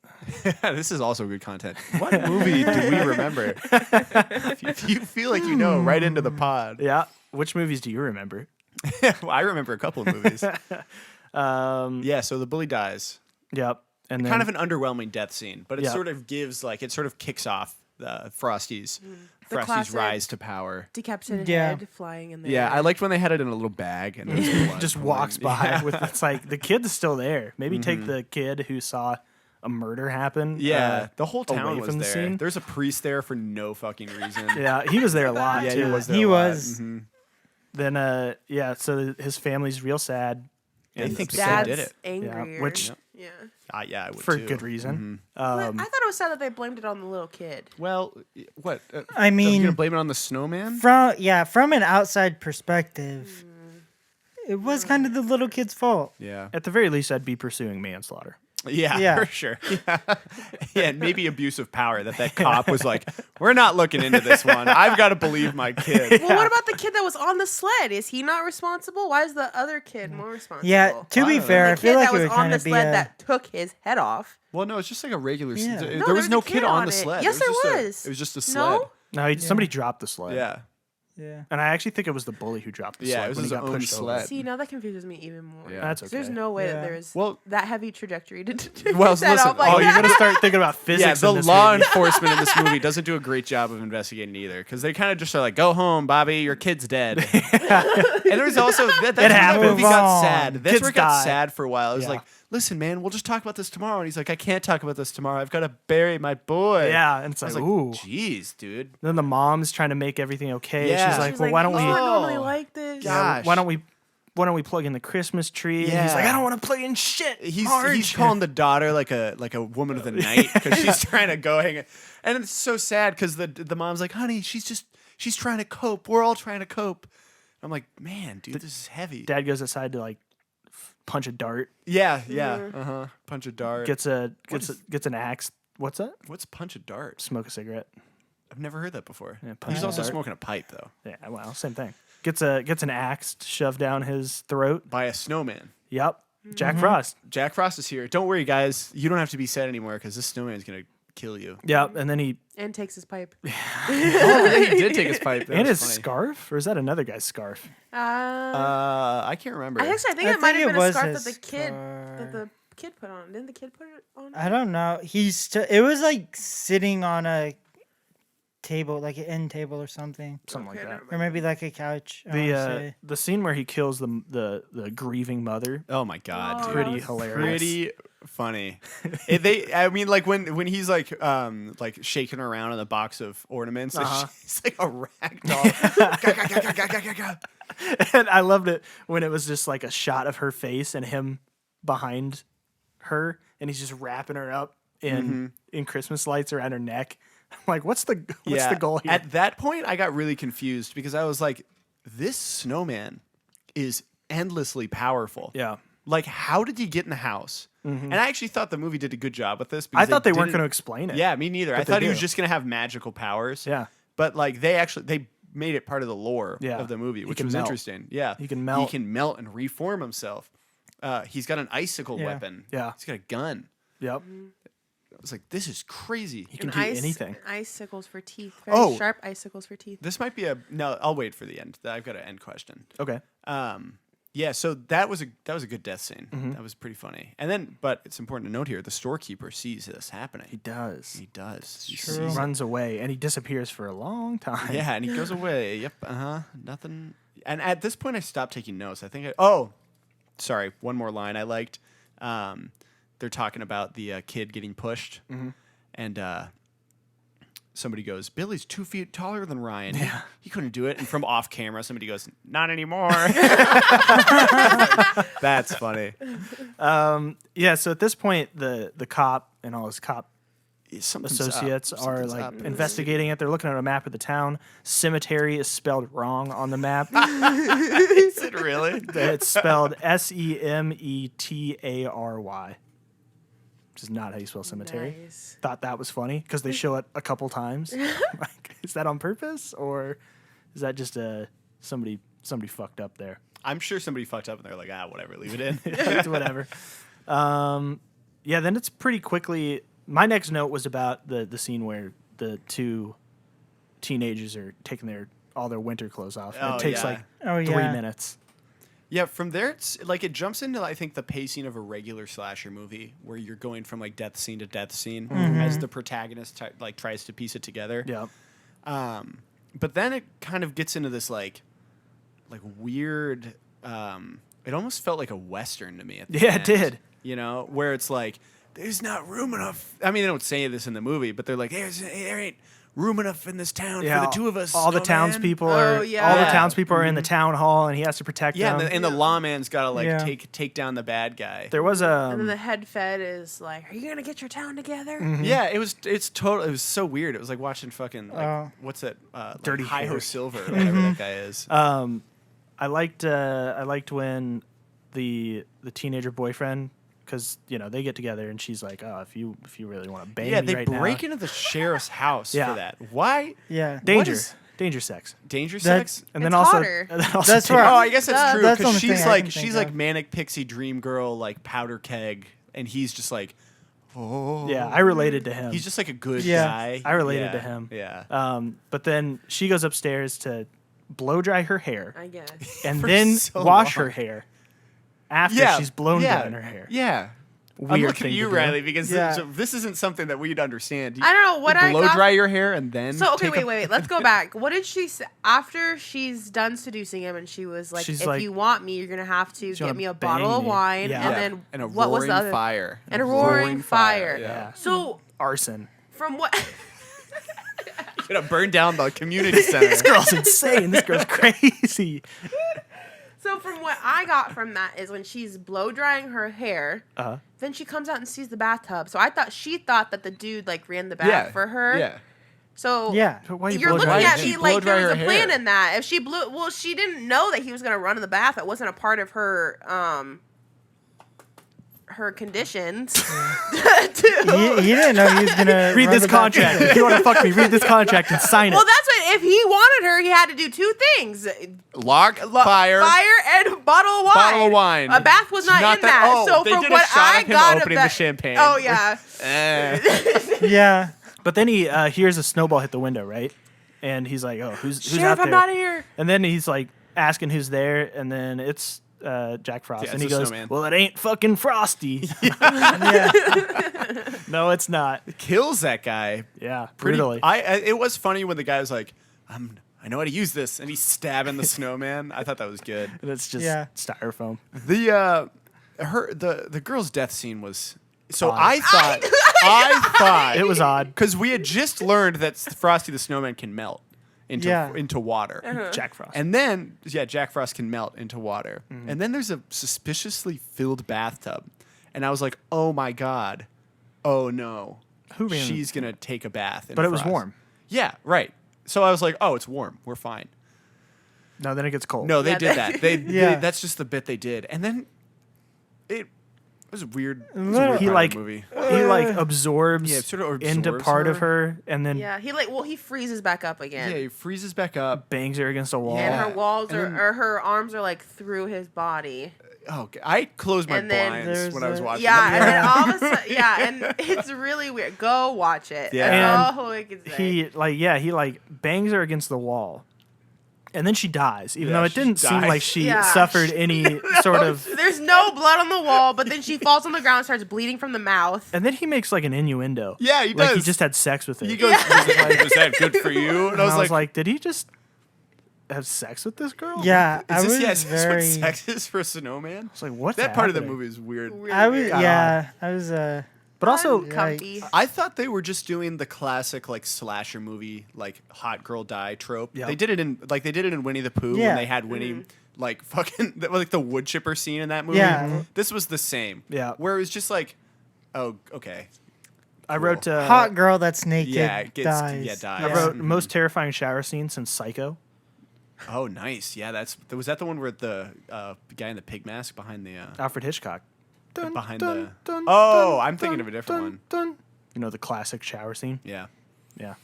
This is also good content. What movie do we remember? If you feel like you know, right into the pod. yeah. Which movies do you remember? Well, I remember a couple of movies. Um, Yeah, so the bully dies. Yep. And then Kind of an underwhelming death scene, but it Yeah. sort of gives it sort of kicks off Frosty's The classic rise to power. Decapitated Yeah. head flying in the Yeah, air. I liked when they had it in a little bag and there was blood just pouring. walks by Yeah. with it's like the kid's still there. Maybe take the kid who saw a murder happen. Yeah, the whole away town was from the there. scene. There's a priest there for no fucking reason. Yeah, he was there a lot. Yeah, too. he was there. He a lot. was. Mhm. Then yeah, so his family's real sad. They and think the upset kid did it. Angrier. which- yeah. Yeah, I would for too. good reason. But I thought it was sad that they blamed it on the little kid. Well, what? I Are you mean, gonna blame it on the snowman? from an outside perspective, it was kind of the little kid's fault. Yeah. At the very least, I'd be pursuing manslaughter. Yeah, Yeah. for sure. Yeah. Yeah, and maybe abuse of power that cop was like, we're not looking into this one. I've got to believe my kid. Well, what about the kid that was on the sled? Is he not responsible? Why is the other kid more responsible? Yeah, to be don't know. fair, the I feel kid like that it was was on trying the to be sled a. that took his head off. Well, no, it's just like a regular. Yeah. There was no kid on the it. sled. Yes, it was there just was. It was just a sled. No? No, somebody dropped the sled. Yeah. Yeah. And I actually think it was the bully who dropped the Yeah, sled it was when he his got own pushed sled. over. See, now that confuses me even more. Yeah. That's 'Cause okay. There's no way Yeah. that there's Well- that heavy trajectory to Well, set listen, off like Oh, you're that. gonna start thinking about physics. Yeah, the in this law movie. enforcement in this movie doesn't do a great job of investigating either, because they kind of just are like, "Go home, Bobby, your kid's dead." And there's also that's where that happens. movie got Move on. sad. That's Kids where it got die. sad for a while. It was Yeah. like, "Listen, man, we'll just talk about this tomorrow." And he's like, "I can't talk about this tomorrow. I've got to bury my boy." Yeah, and it's I like, was like, ooh. "Jeez, dude." Then the mom's trying to make everything okay. Yeah. She's like, She's well, why don't we? "You weren't normally Oh, like this." God. Why don't we plug in the Christmas tree? And he's like, Yeah. I don't want to plug in shit. He's Marge." calling the daughter like a woman of the night because she's trying to go hang. And it's so sad because the mom's like, "Honey, she's trying to cope. We're all trying to cope." I'm like, "Man, dude, this is heavy." Dad goes outside to like punch a dart, Yeah, yeah. Mm-hmm. Punch a dart. gets an axe. What's that? What's punch a dart? Smoke a cigarette. I've never heard that before. Yeah, punch He's a also dart. smoking a pipe though, Yeah, well, same thing. Gets an axe shoved down his throat. by a snowman. Yep. Jack Mm-hmm. Frost. Jack Frost is here. Don't worry, guys. You don't have to be sad anymore because this snowman's gonna kill you. Yep. And then he And takes his pipe. Oh, yeah, he did take his pipe. That and was his funny. scarf, or is that another guy's scarf? I can't remember. I think it might have been a scarf that the kid put on. Didn't the kid put it on? I don't know. It was like sitting on a table, like an end table or something, Something like that. or maybe like a couch. I wanna say. The scene where he kills the grieving mother, Oh my god, Oh, dude. pretty that was hilarious. Pretty funny. I mean, like when he's like shaking around in the box of ornaments, and she's like a rag doll. And I loved it when it was just like a shot of her face and him behind her, and he's just wrapping her up in Christmas lights around her neck. I'm like, what's the goal here? At that point, I got really confused because I was like, this snowman is endlessly powerful. Yeah. Like, how did he get in the house? And I actually thought the movie did a good job with this. Because I thought they weren't didn't- going to explain it. Yeah, me neither. I But they thought he was do. just going to have magical powers. Yeah. But like they made it part of the lore Yeah. of the movie, He which can was melt. interesting. Yeah. He can melt. He can melt and reform himself. He's got an icicle Yeah. weapon. Yeah. He's got a gun. Yep. I was like, this is crazy. He can do anything. Icicles for teeth. Very Oh. sharp icicles for teeth. This might be no. I'll wait for the end. I've got an end question. Okay. Yeah, so that was a good death scene. Mm-hmm. That was pretty funny. And then, but it's important to note here: the storekeeper sees this happening. He does. He does. He true. He sees it. runs away and he disappears for a long time. Yeah, and he goes away. Yep. Nothing. And at this point, I stopped taking notes. I think. Oh, sorry. One more line I liked. They're talking about the kid getting pushed, and somebody goes, "Billy's 2 feet taller than Ryan. Yeah. He couldn't do it." And from off camera, somebody goes, "Not anymore." That's funny. Yeah. So at this point, the cop and all his cop Something's associates up. are Something's like up. investigating it. They're looking at a map of the town. Cemetery is spelled wrong on the map. Is it really? It's spelled Semetary, which is not how you spell cemetery. Nice. Thought that was funny because they show it a couple times. Like, is that on purpose or is that just somebody fucked up there? I'm sure somebody fucked up and they're like, whatever, leave it in. It's whatever. Yeah, then it's pretty quickly. My next note was about the scene where the two teenagers are taking all their winter clothes off. And Oh, it takes yeah. like Oh, 3 yeah. minutes. Yeah, from there, it's like it jumps into, I think, the pacing of a regular slasher movie where you're going from like death scene to death scene as the protagonist tries to piece it together. Yeah. But then it kind of gets into this like weird. It almost felt like a Western to me. At the Yeah, it end, did. You know, where it's like there's not room enough. I mean, they don't say this in the movie, but they're like, there ain't room enough in this town for the two of us. All the snowman." townspeople Oh, are yeah. all the Yeah. townspeople are in the town hall, and he has to protect Yeah, them. and the lawman's got to Yeah. take down the bad guy. There was And then the head fed is like, "Are you gonna get your town together?" Yeah, it was so weird. It was like watching fucking Oh. what's that? Dirty Hi Ho Harry. Silver, or whatever that guy is. I liked when the teenager boyfriend because they get together and she's like, oh, if you really want to bang Yeah, me they right break now. into the sheriff's house Yeah. for that. Why? Yeah. Danger. What is- Danger sex. Danger That's- sex? And then It's also, hotter. and then also That's danger. right. Oh, I guess that's Duh. true That's the because only thing she's I like can think she's like of. manic pixie dream girl, like powder keg, and he's just like, oh. Yeah, I related to him. He's just like a good Yeah. guy. I related Yeah, to him. Yeah. But then she goes upstairs to blow dry her hair I guess. and For then so wash long. her hair after Yeah, she's blown yeah, dry her hair. Yeah. I'm Weird looking thing at you, to do. Riley, because Yeah. this isn't something that we'd understand. I don't know what You I blow got. dry your hair and then So okay, take wait. Let's go back. What did she say after she's done seducing him? And she was like, She's "If like, you want me, you're gonna have to gonna get me a bang bottle of me." wine, Yeah. and Yeah. then and a what was roaring the other fire. And a roaring fire. Yeah. So Arson. from what? Gonna burn down the community center. This girl's insane. This girl's crazy. So from what I got from that is when she's blow drying her hair, Uh-huh. then she comes out and sees the bathtub. So she thought that the dude like ran the bath Yeah. for her. Yeah. So Yeah. But why you you're blow looking dry at your me hair? blow like dry there was her a plan hair. in that. If she she didn't know that he was gonna run in the bath. That wasn't a part of her her conditions. He didn't know he was gonna Read run this the back contract. door. If you want to fuck me, read this contract and sign it. Well, that's what. If he wanted her, he had to do two things: Lock, fire. and a bottle of wine. Bottle of wine. A bath was not, in that. Oh, so they from did what a shot I of him got of opening that, the champagne. Oh yeah. Yeah. But then he hears a snowball hit the window, right? And he's like, "Oh, who's out Sheriff, there?" I'm out of here. And then he's like asking who's there, and then it's Jack Frost, Yeah, and he it's a goes, snowman. "Well, it ain't fucking Frosty." Yeah. No, it's not. Kills that guy. Yeah, Pretty- brutally. It was funny when the guy was like, I know how to use this, and he's stabbing the snowman. I thought that was good. And it's just Yeah. styrofoam. The girl's death scene was so Odd. I thought It was odd. because we had just learned that Frosty the Snowman can melt Yeah. into water. Jack Frost. And then, Jack Frost can melt into water. Mm-hmm. And then there's a suspiciously filled bathtub. And I was like, oh my God. Oh no. Who ran- She's going to take a bath. in But it was Frost. warm. Yeah, right. So I was like, oh, it's warm. We're fine. No, then it gets cold. No, they Yeah, did that. They, Yeah. that's just the bit they did. And then it was weird. It was a Little- weird he part like of the movie. he like absorbs, Yeah, it sort of into absorbs part of her. her, and then Yeah, he freezes back up again. Yeah, he freezes back up. bangs her against a wall. And Yeah. her walls And are, then- or her arms are like through his body. Oh, okay. I closed my And then blinds there's when I was a- watching. Yeah, the and movie. then all of a sudden, and it's really weird. Go watch it. Yeah. That's And all I can say. he bangs her against the wall, and then she dies. Even Yeah, though it she didn't seem dies. like she Yeah. suffered any sort of. There's no blood on the wall, but then she falls on the ground and starts bleeding from the mouth. And then he makes like an innuendo. Yeah, he Like he does. just had sex with her. He goes, was that good for you? and I was like, did he just have sex with this girl? Yeah. I is was this very. what sex is for a snowman? It's like what's That part of the happening? movie is weird. Really I was. weird. Yeah. I was. But also, Comfy. I thought they were just doing the classic like slasher movie like hot girl die trope. Yep. They did it in Winnie the Pooh Yeah. when they had Winnie like fucking like the wood chipper scene in that movie. Yeah. This was the same. Yeah. Where it was just like, oh, okay. I wrote hot girl that's naked Yeah, it gets dies. dies. I wrote most terrifying shower scene since Psycho. Oh, nice. Yeah, was that the one where the guy in the pig mask behind the Alfred Hitchcock. Dun, behind dun, the. dun, Oh, dun, I'm thinking dun, of a different dun, one. dun. You know the classic shower scene. Yeah. Yeah.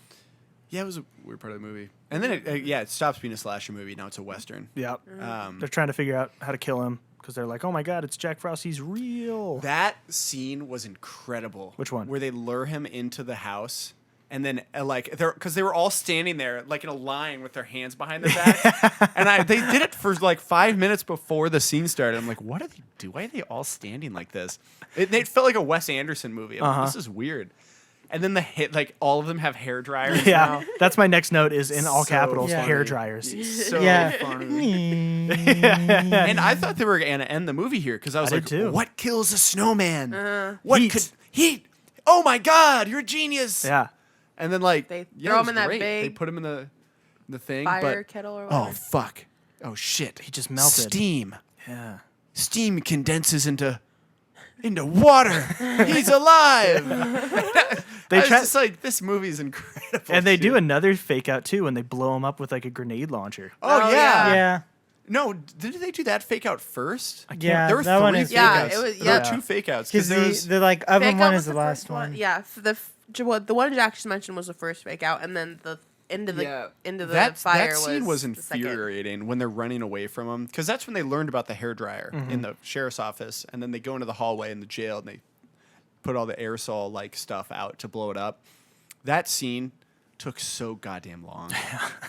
Yeah, it was a weird part of the movie. And then it stops being a slasher movie. Now it's a western. Yeah. Um, They're trying to figure out how to kill him because they're like, oh my god, it's Jack Frost. He's real. That scene was incredible. Which one? Where they lure him into the house, and then because they were all standing there like in a line with their hands behind their back, and they did it for like 5 minutes before the scene started. I'm like, what are they doing? Why are they all standing like this? It felt like a Wes Anderson movie. I'm like, this is weird. And then all of them have hair dryers. Yeah, now. that's my next note is in all So capitals, funny. hair dryers. So Yeah. funny. And I thought they were going to end the movie here because I was I like, did too. what kills a snowman? What Heat. could heat? Oh my God, you're a genius. Yeah. And then like They yeah, throw it him was in that great. They big put him in the thing. Fire but, kettle or oh whatever. fuck. Oh shit. He just melted. Steam. Yeah. Steam condenses into water. He's alive. They I was try- just like, this movie is incredible. And they do dude. another fake out too when they blow him up with like a grenade launcher. Oh, Oh, yeah. Yeah. No, didn't they do that fake out first? Yeah, there were that one three is fake Yeah, outs. it was- There yeah. were 2 fake outs Because there was the like other Fake out one was is the the last first one. Yeah, the one Jack just mentioned was the first fake out, and then the into the fire that scene was the second. infuriating when they're running away from him because that's when they learned about the hairdryer in the sheriff's office, and then they go into the hallway in the jail and they put all the aerosol like stuff out to blow it up. That scene took so goddamn long,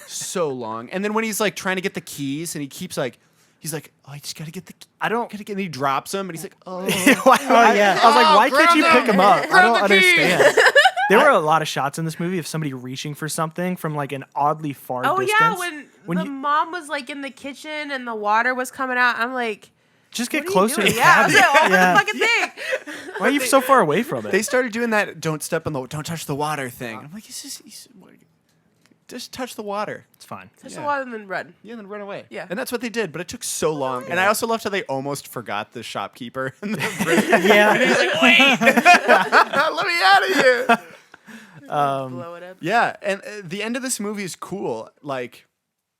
so long. And then when he's like trying to get the keys and he keeps like. He's like, oh, I just gotta get the. I don't. Gotta get. And he drops them, and he's like, oh. yeah. I was like, why can't you grab pick him up? I don't the key. understand. There were a lot of shots in this movie of somebody reaching for something from like an oddly far Oh distance. yeah, when the you mom was like in the kitchen and the water was coming out, I'm like, just get what are you closer to doing? the Yeah, I was cabinet. like, oh, Yeah. the fucking thing. Why are you so far away from it? They started doing that. Don't touch the water thing. I'm like, just touch the water. It's fine. Touch Yeah. the water and then run. Yeah, then run away. Yeah. And that's what they did, but it took so long. And I also loved how they almost forgot the shopkeeper. And Yeah. he's like, wait, let me out of here. Blow it up. Yeah, and the end of this movie is cool. Like,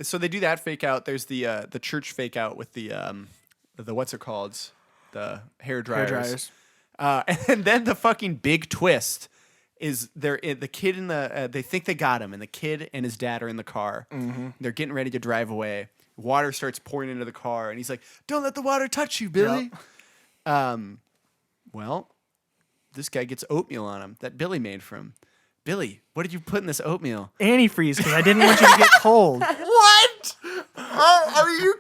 so they do that fake out. There's the church fake out with the what's it called? The hair dryers. And then the fucking big twist is the kid in the they think they got him, and the kid and his dad are in the car. Mm-hmm. They're getting ready to drive away. Water starts pouring into the car, and he's like, "Don't let the water touch you, Billy." Well, this guy gets oatmeal on him that Billy made for him. Billy, what did you put in this oatmeal? Antifreeze because I didn't want you to get cold. What? Are you?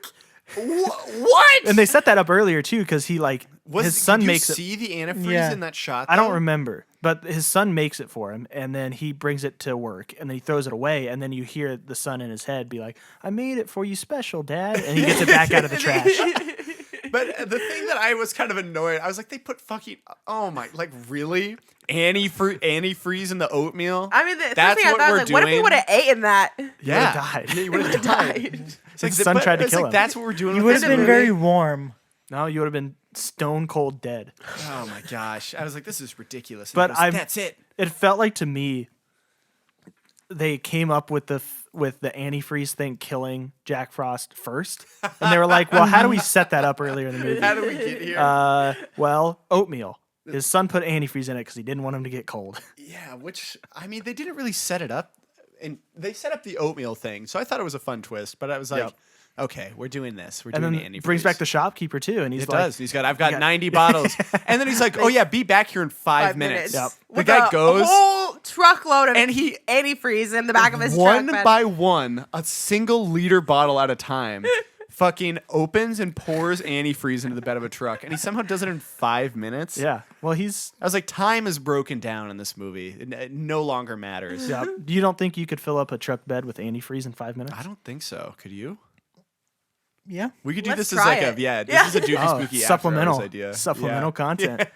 What? And they set that up earlier too because he like his son did you makes it. see the antifreeze Yeah. in that shot? I don't though? remember, but his son makes it for him, and then he brings it to work, and then he throws it away, and then you hear the son in his head be like, "I made it for you, special, Dad," and he gets it back out of the trash. But the thing that I was kind of annoyed, I was like, they put fucking like really antifreeze in the oatmeal. I mean, the first That's thing I what thought we're was like, what if he doing? would have eaten that? Yeah, died. Yeah, he would have died. It's His son tried to it's kill like, him. That's what we're doing. You with would this have been movie. very warm. No, you would have been stone cold dead. Oh my gosh! I was like, this is ridiculous. And But he goes, I'm- that's it. It felt like to me they came up with the antifreeze thing killing Jack Frost first, and they were like, "Well, how do we set that up earlier in the movie?" How do we get here? Well, oatmeal. His son put antifreeze in it because he didn't want him to get cold. Yeah, which I mean, they didn't really set it up, and they set up the oatmeal thing, so I thought it was a fun twist. But I was like, Yep. okay, we're doing this. We're And doing then antifreeze. brings back the shopkeeper too, and he's It like, does. I've got got- 90 bottles, and then he's like, oh yeah, be back here in 5 minutes. Yep. The With guy a goes, whole truckload of and he antifreeze in the back of his one truck. man. by one, a single liter bottle at a time, fucking opens and pours antifreeze into the bed of a truck, and he somehow does it in 5 minutes. "Yeah, well, he's." I was like, time is broken down in this movie. It no longer matters. Yeah. You don't think you could fill up a truck bed with antifreeze in 5 minutes? I don't think so. Could you? Yeah. We could do Let's this as try like it. this is a Dookie Spooky supplemental idea. supplemental content.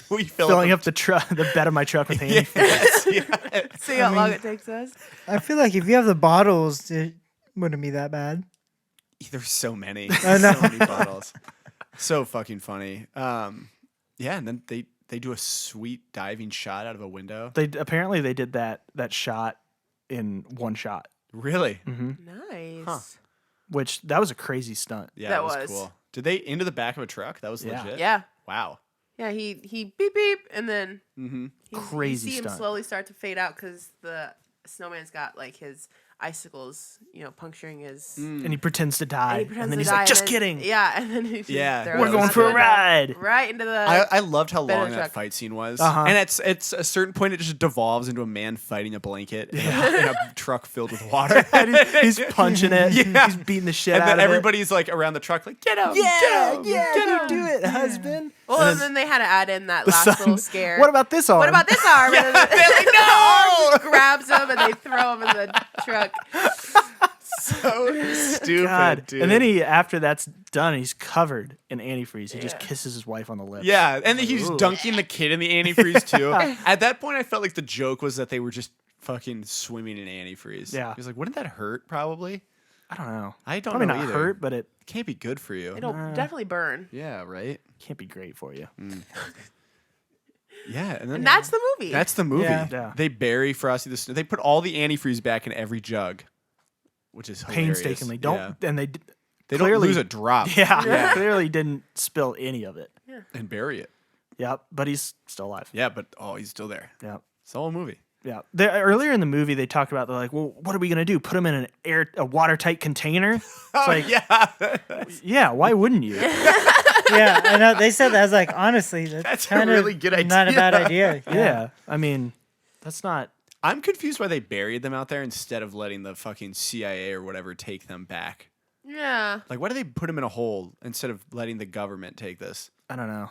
We fill Filling up up the bed of my truck with antifreeze. See how long it takes us. I feel like if you have the bottles, it wouldn't be that bad. There's so many. I know. So many bottles. So fucking funny. Yeah, and then they do a sweet diving shot out of a window. They apparently they did that shot in one shot, Really? Nice. Huh. which that was a crazy stunt. Yeah, That it was was. cool. Did they into the back of a truck? That was Yeah. legit. Yeah. Wow. Yeah, he beep beep, and then Mm-hmm. Crazy you see him stunt. slowly start to fade out because the snowman's got like his icicles, puncturing his. And he pretends to die, and he and then pretends he's to die, like, "Just and then- kidding. Yeah, and then he Yeah, throws We're that going was for a good. ride." right into the. I loved how bed of long the that truck. fight scene was. Uh-huh. And it's a certain point it just devolves into a man fighting a blanket in a truck filled with water. And he's punching it. Yeah. He's beating the shit and out then of everybody's like around the truck like, get him, it. Yeah, get him, yeah, get you him. do it, husband. well, and then they had to add in that The last son, little scare. What about this arm? What about this arm? And then the arm grabs him and they throw him in the truck. So stupid, God. dude. And then after that's done, he's covered in antifreeze. He just Yeah. kisses his wife on the lips. Yeah, and then he's Ooh. dunking the kid in the antifreeze too. At that point, I felt like the joke was that they were just fucking swimming in antifreeze. Yeah. He was like, wouldn't that hurt? Probably. I don't know. I don't Probably know not either. hurt, but it Can't be good for you. It'll definitely burn. Yeah, right. can't be great for you. Yeah, and then And that's the movie. that's the movie. Yeah. Yeah. They bury Frosty the Snow. They put all the antifreeze back in every jug, which is hilarious. Painstakingly. Don't Yeah. and they They clearly don't lose a drop. Yeah, clearly didn't spill any of it. And bury it. Yep, but he's still alive. Yeah, but he's still there. Yep. It's the whole movie. Yeah. Earlier in the movie, they talked about, they're like, well, what are we going to do? Put him in a watertight container? It's like, yeah, why wouldn't you? Yeah, I know. They said that. I was like, honestly, that's a kind really of good not a idea. bad idea. Yeah. I mean, that's not. I'm confused why they buried them out there instead of letting the fucking CIA or whatever take them back. Yeah. Like, why do they put them in a hole instead of letting the government take this? I don't know.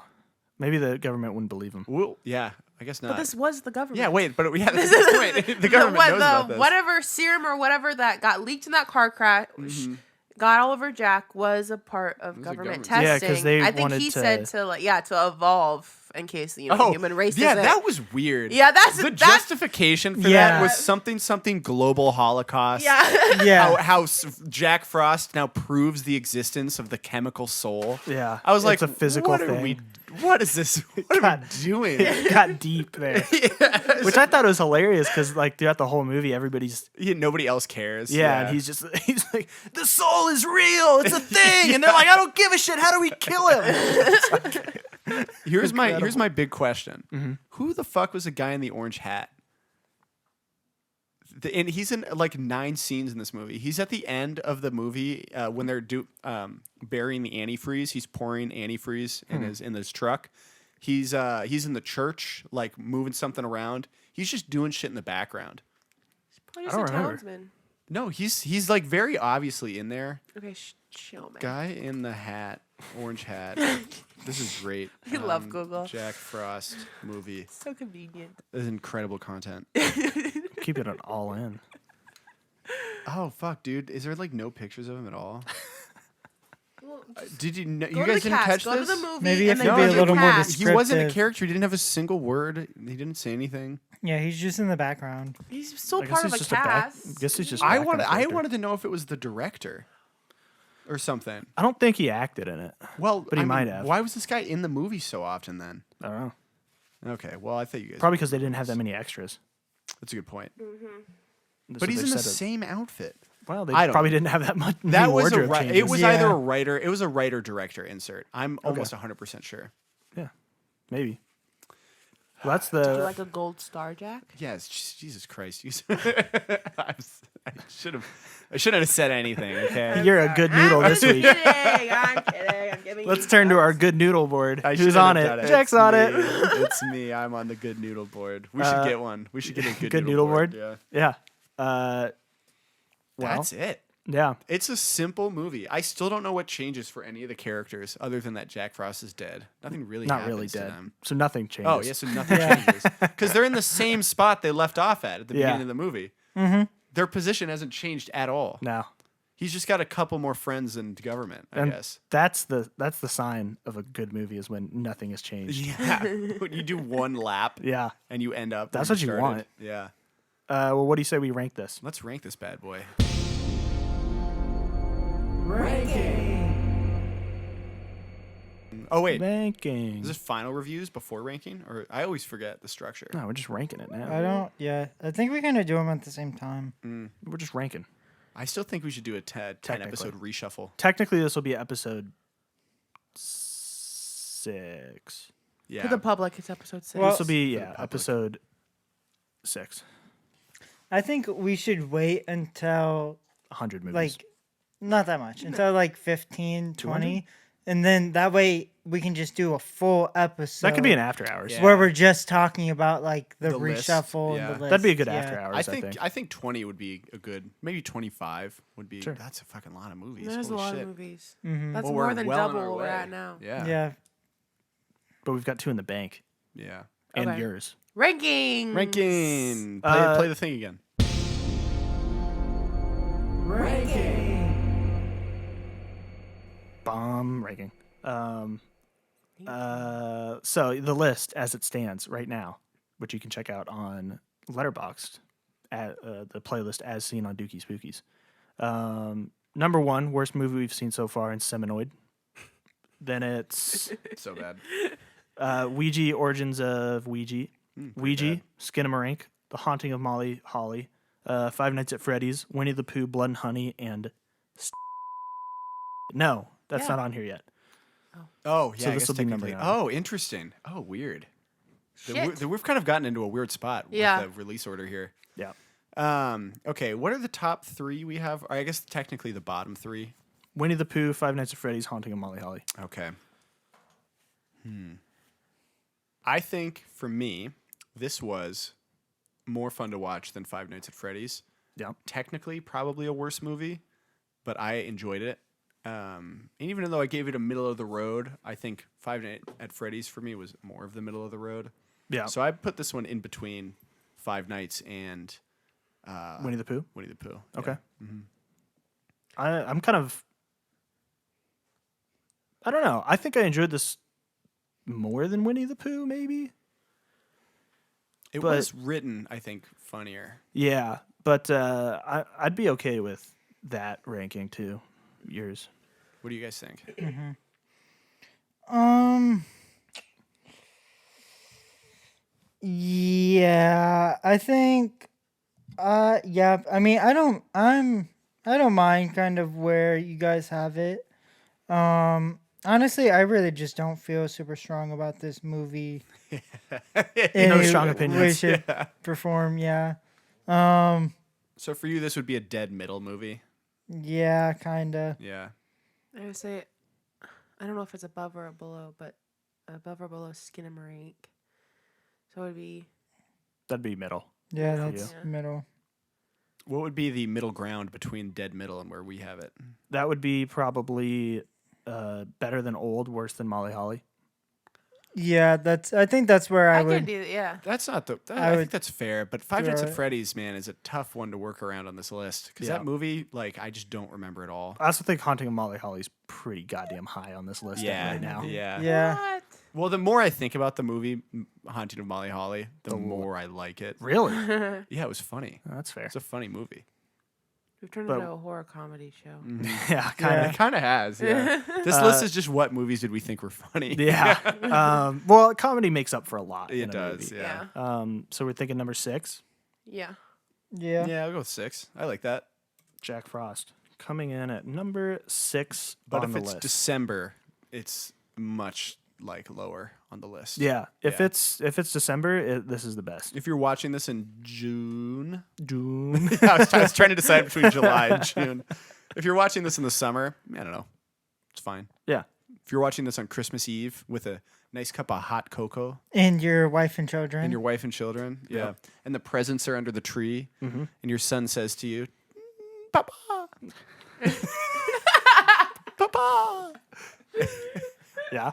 Maybe the government wouldn't believe him. Well, yeah, I guess not. But this was the government. Yeah, wait, but that's the point. The government knows about this. Whatever serum or whatever that got leaked in that car crash, got all over Jack, was a part of government government. Yeah, testing. 'cause they I think wanted he to- said to evolve in case the human race. yeah, isn't- that was weird. Yeah, that's the that's justification for Yeah. that was something global holocaust. yeah. Yeah. How Jack Frost now proves the existence of the chemical soul. Yeah. I was like, it's a physical what thing. What is this? What are God. we doing? Got deep there. Which I thought was hilarious because, like, throughout the whole movie, everybody's. Yeah, nobody else cares. Yeah, and he's like, the soul is real. It's a thing. And they're like, I don't give a shit. How do we kill him? Here's my big question. Who the fuck was the guy in the orange hat? And he's in like 9 scenes in this movie. He's at the end of the movie when they're burying the antifreeze. He's pouring antifreeze in his truck. He's in the church, like moving something around. He's just doing shit in the background. He's I don't a remember. townsman. No, he's like very obviously in there. Okay, chill, man. Guy in the hat, orange hat. This is great. You love Google. Jack Frost movie. So convenient. This is incredible content. Keep it all in. Oh fuck, dude! Is there like no pictures of him at all? Well, Did you? You go to guys the didn't cast. catch Go this? to the movie. Maybe and if then you'd be go a to little the more cast. He wasn't a Descriptive. character. He didn't have a single word. He didn't say anything. Yeah, he's just in the background. He's still I guess part he's of a just a back. cast. I guess he's just. I wanted. wanted to know if it was the director or something. I don't think he acted in it. Well, But he might have. Why was this guy in the movie so often then? I don't know. Okay, well I thought you guys. Probably because they didn't have that many extras. That's a good point. That's But what he's they in the said. same outfit. Well, they I don't probably know. didn't have that much. That many was a wardrobe it changes. was Yeah. either a writer. It was a writer director insert. I'm almost 100% sure. Yeah, maybe. Well, that's Do you the. like a gold star, Jack? Yes, Jesus Christ. I shouldn't have said anything. Okay. You're a good noodle this I'm week. kidding. I'm kidding. I'm giving Let's you turn to props. our good noodle board. I Who's shouldn't on have it? done Jack's It's on me. it. It's me. I'm on the good noodle board. We should get one. We should get a good noodle board? Yeah. Yeah. Well, That's it. yeah. It's a simple movie. I still don't know what changes for any of the characters other than that Jack Frost is dead. Nothing really Not happens really to dead. them. So nothing changes. Oh, yeah, so nothing changes. Because they're in the same spot they left off at the Yeah. beginning of the movie. Their position hasn't changed at all. No. He's just got a couple more friends in government, I And guess. that's the sign of a good movie is when nothing has changed. Yeah. When you do one lap Yeah. and you end up. That's where what you started. want. Yeah. Well, what do you say we rank this? Let's rank this bad boy. Oh, wait. Ranking. Is this final reviews before ranking? Or I always forget the structure. No, we're just ranking it now. I don't. Yeah, I think we're gonna do them at the same time. We're just ranking. I still think we should do a 10 episode reshuffle. Technically, this will be episode 6. Yeah. For the public, it's episode 6. Well- This will be For the public. episode 6. I think we should wait until 100 movies. like not that much until like 15, 200? 20, and then that way we can just do a full episode. that could be an after hours. Yeah. where we're just talking about like the, The list, reshuffle yeah. and the list. That'd be a good yeah. after hours. I think 20 would be a good, maybe 25 would be. Sure. That's a fucking lot of movies. There's a Holy lot shit. of movies. Mhm. That's Well, more we're than well on double our where we're way. at now. Yeah. Yeah, But we've got 2 in the bank Yeah. and Okay. yours. Ranking. Ranking. Play the thing again. Bomb ranking. So the list as it stands right now, which you can check out on Letterboxd at the playlist as seen on Dookie Spookies. Number 1, worst movie we've seen so far in Seminoid. Then it's So bad. Ouija, Origins of Ouija. Ouija, bad. Skinamarink, The Haunting of Molly Holly, Five Nights at Freddy's, Winnie the Pooh, Blood and Honey, and No, that's Yeah. not on here yet. Oh, yeah. So I this guess will be number technically- 9. Oh, interesting. Oh, weird. Shit. We've kind of gotten into a weird spot Yeah. with the release order here. Yeah. Okay, what are the top 3 we have? Or I guess technically the bottom 3. Winnie the Pooh, Five Nights at Freddy's, Haunting of Molly Holly. Okay. I think for me, this was more fun to watch than Five Nights at Freddy's. Yeah. Technically, probably a worse movie, but I enjoyed it. And even though I gave it a middle of the road, I think Five Nights at Freddy's for me was more of the middle of the road. Yeah. So I put this one in between Five Nights and Winnie the Pooh. Winnie the Pooh. Okay. Yeah. I'm kind of. I don't know. I think I enjoyed this more than Winnie the Pooh, maybe. It But- was written, I think, funnier. Yeah, but I'd be okay with that ranking too. Yours. What do you guys think? Yeah, I think yeah, I mean, I don't mind kind of where you guys have it. Honestly, I really just don't feel super strong about this movie. No strong opinions. We should perform, yeah. So for you, this would be a dead middle movie. Yeah, kinda. Yeah. I would say, I don't know if it's above or below, but above or below Skinamarink. So it would be, That'd be middle. Yeah, For that's you. middle. What would be the middle ground between dead middle and where we have it? That would be probably better than Old, worse than Molly Holly. Yeah, I think that's where I I could would. do, yeah. That's not the. I I would think that's fair, but Five Nights throw at it. Freddy's, man, is a tough one to work around on this list because Yeah. that movie, like, I just don't remember it all. I also think Haunting of Molly Holly's pretty goddamn high on this list right now. Yeah. Yeah. What? Well, the more I think about the movie Haunting of Molly Holly, the more I like it. Really? Yeah, it was funny. That's fair. It's a funny movie. We've turned But- into a horror comedy show. Yeah, kind of. It kind of has. Yeah. This list is just what movies did we think were funny? Yeah. Well, comedy makes up for a lot. in It a does. movie. Yeah. So we're thinking number 6, Yeah. Yeah. Yeah, I'll go with 6. I like that. Jack Frost, coming in at number 6 But on if the it's list. December, it's much like lower on the list. Yeah, if Yeah. it's December, this is the best. If you're watching this in June, Doom. I was trying to decide between July and June. If you're watching this in the summer, I don't know, it's fine. Yeah, If you're watching this on Christmas Eve with a nice cup of hot cocoa And your wife and children. and your wife and children, yeah, and the presents are under the tree, and your son says to you, "Papa, Papa, yeah,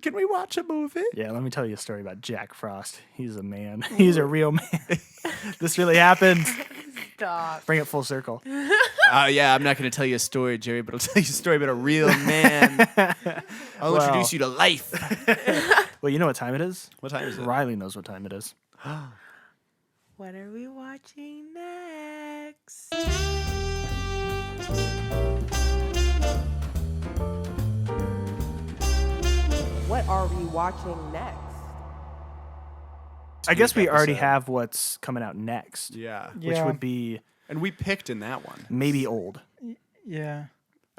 can we watch a movie?" yeah. Let me tell you a story about Jack Frost. He's a man. He's a real man. This really happened. Stop. Bring it full circle. Yeah, I'm not going to tell you a story, Jerry, but I'll tell you a story about a real man. I'll Well- introduce you to life. Well, you know what time it is? What time is it? Riley knows what time it is. What are we watching next? What are we watching next? I guess we already episode. have what's coming out next, Yeah. which Yeah. would be And we picked in that one. maybe Old, Yeah.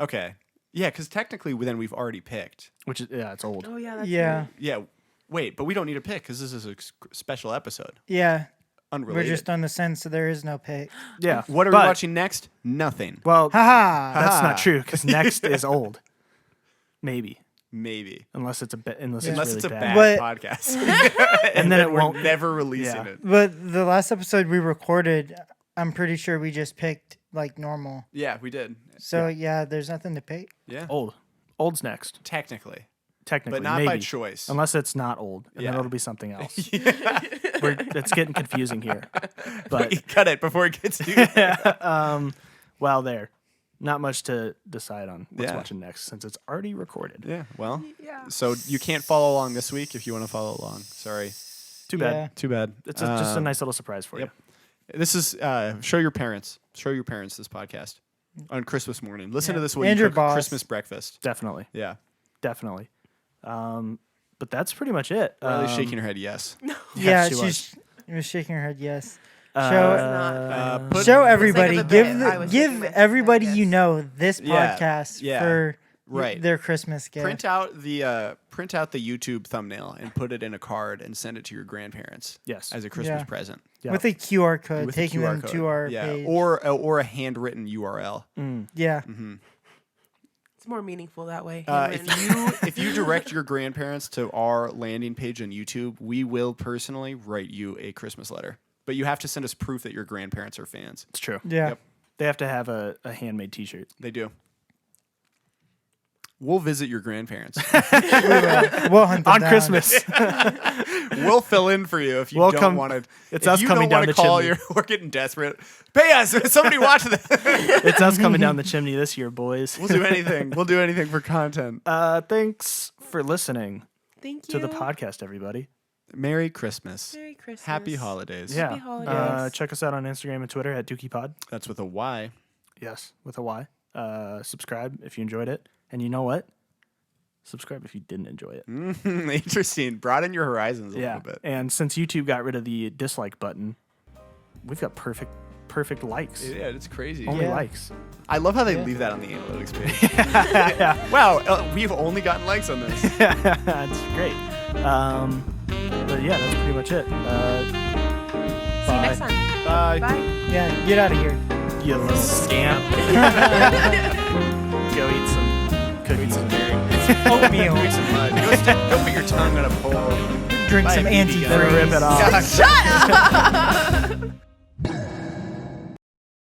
Okay. Yeah, because technically then we've already picked. which is it's Old. Oh yeah, that's Yeah. right. Yeah. Wait, but we don't need a pick because this is a special episode. Yeah. We're Unrelated. just on the sense, so there is no pick. Yeah. What are but- we watching next? Nothing. Well, Haha. that's Ha. not true because next is Old. Maybe. Maybe. Unless it's a bit, unless Unless it's it's really a bad. bad But- podcast. And then it we're won't. never releasing Yeah. it. But the last episode we recorded, I'm pretty sure we just picked like normal. Yeah, we did. So yeah, there's nothing to pick. Yeah. Old. Old's next, Technically. technically. But not maybe. by choice. Unless it's not Old, and then Yeah. it'll be something else. It's getting confusing here. But Cut it before it gets too. well, there. Not much to decide on what's Yeah. watching next since it's already recorded. Yeah, well. Yeah. So you can't follow along this week if you want to follow along. Sorry. Too bad. Yeah. Too bad. It's just a nice little surprise for yep. you. This is show your parents. Show your parents this podcast on Christmas morning. Listen to Yeah. this when And you your cook boss. Christmas breakfast. Definitely. Yeah. Definitely. But that's pretty much it. Riley's shaking her head yes. Yeah, she she was shaking her head. Yes. Put- Show For the sake of everybody. the Give bit, I was give thinking this everybody podcast. you know this Yeah, podcast yeah, for right. their Christmas gift. Print out the YouTube thumbnail and put it in a card and send it to your grandparents. Yes. as a Christmas Yeah. present. Yeah. With a QR code, With a taking QR them code. to our yeah, page. or a handwritten URL. Yeah. It's more meaningful that way. If you direct your grandparents to our landing page on YouTube, we will personally write you a Christmas letter. But you have to send us proof that your grandparents are fans. It's true. Yeah. Yep. They have to have a handmade T-shirt. They do. We'll visit your grandparents. We'll hunt them On down. Christmas. We'll fill in for you if you We'll don't come- want to. it's if us you coming don't down wanna the call, chimney. We're getting desperate. Pay us. Somebody watch this. It's us coming down the chimney this year, boys. We'll do anything. We'll do anything for content. Thanks for listening Thank to you. the podcast, everybody. Merry Christmas. Merry Christmas. Happy holidays. Yeah. holidays. Check us out on Instagram and Twitter at Dookie Pod. That's with a Y. Yes, with a Y. Subscribe if you enjoyed it. And you know what? Subscribe if you didn't enjoy it. Interesting. Broaden your horizons a Yeah. little bit. And since YouTube got rid of the dislike button, we've got perfect likes. Yeah, it's crazy. Only Yeah. likes. I love how they leave that on the analytics page. Wow, we've only gotten likes on this. That's great. But yeah, that's pretty much it. See you Bye. next time. Bye. Bye. Yeah, get out of here. You little scamp. Go eat some cookies. Oatmeal. Drink some mud. Go put your tongue on a pole. Drink Buy a some BB gun. Then rip antifreeze. it off. Shut up.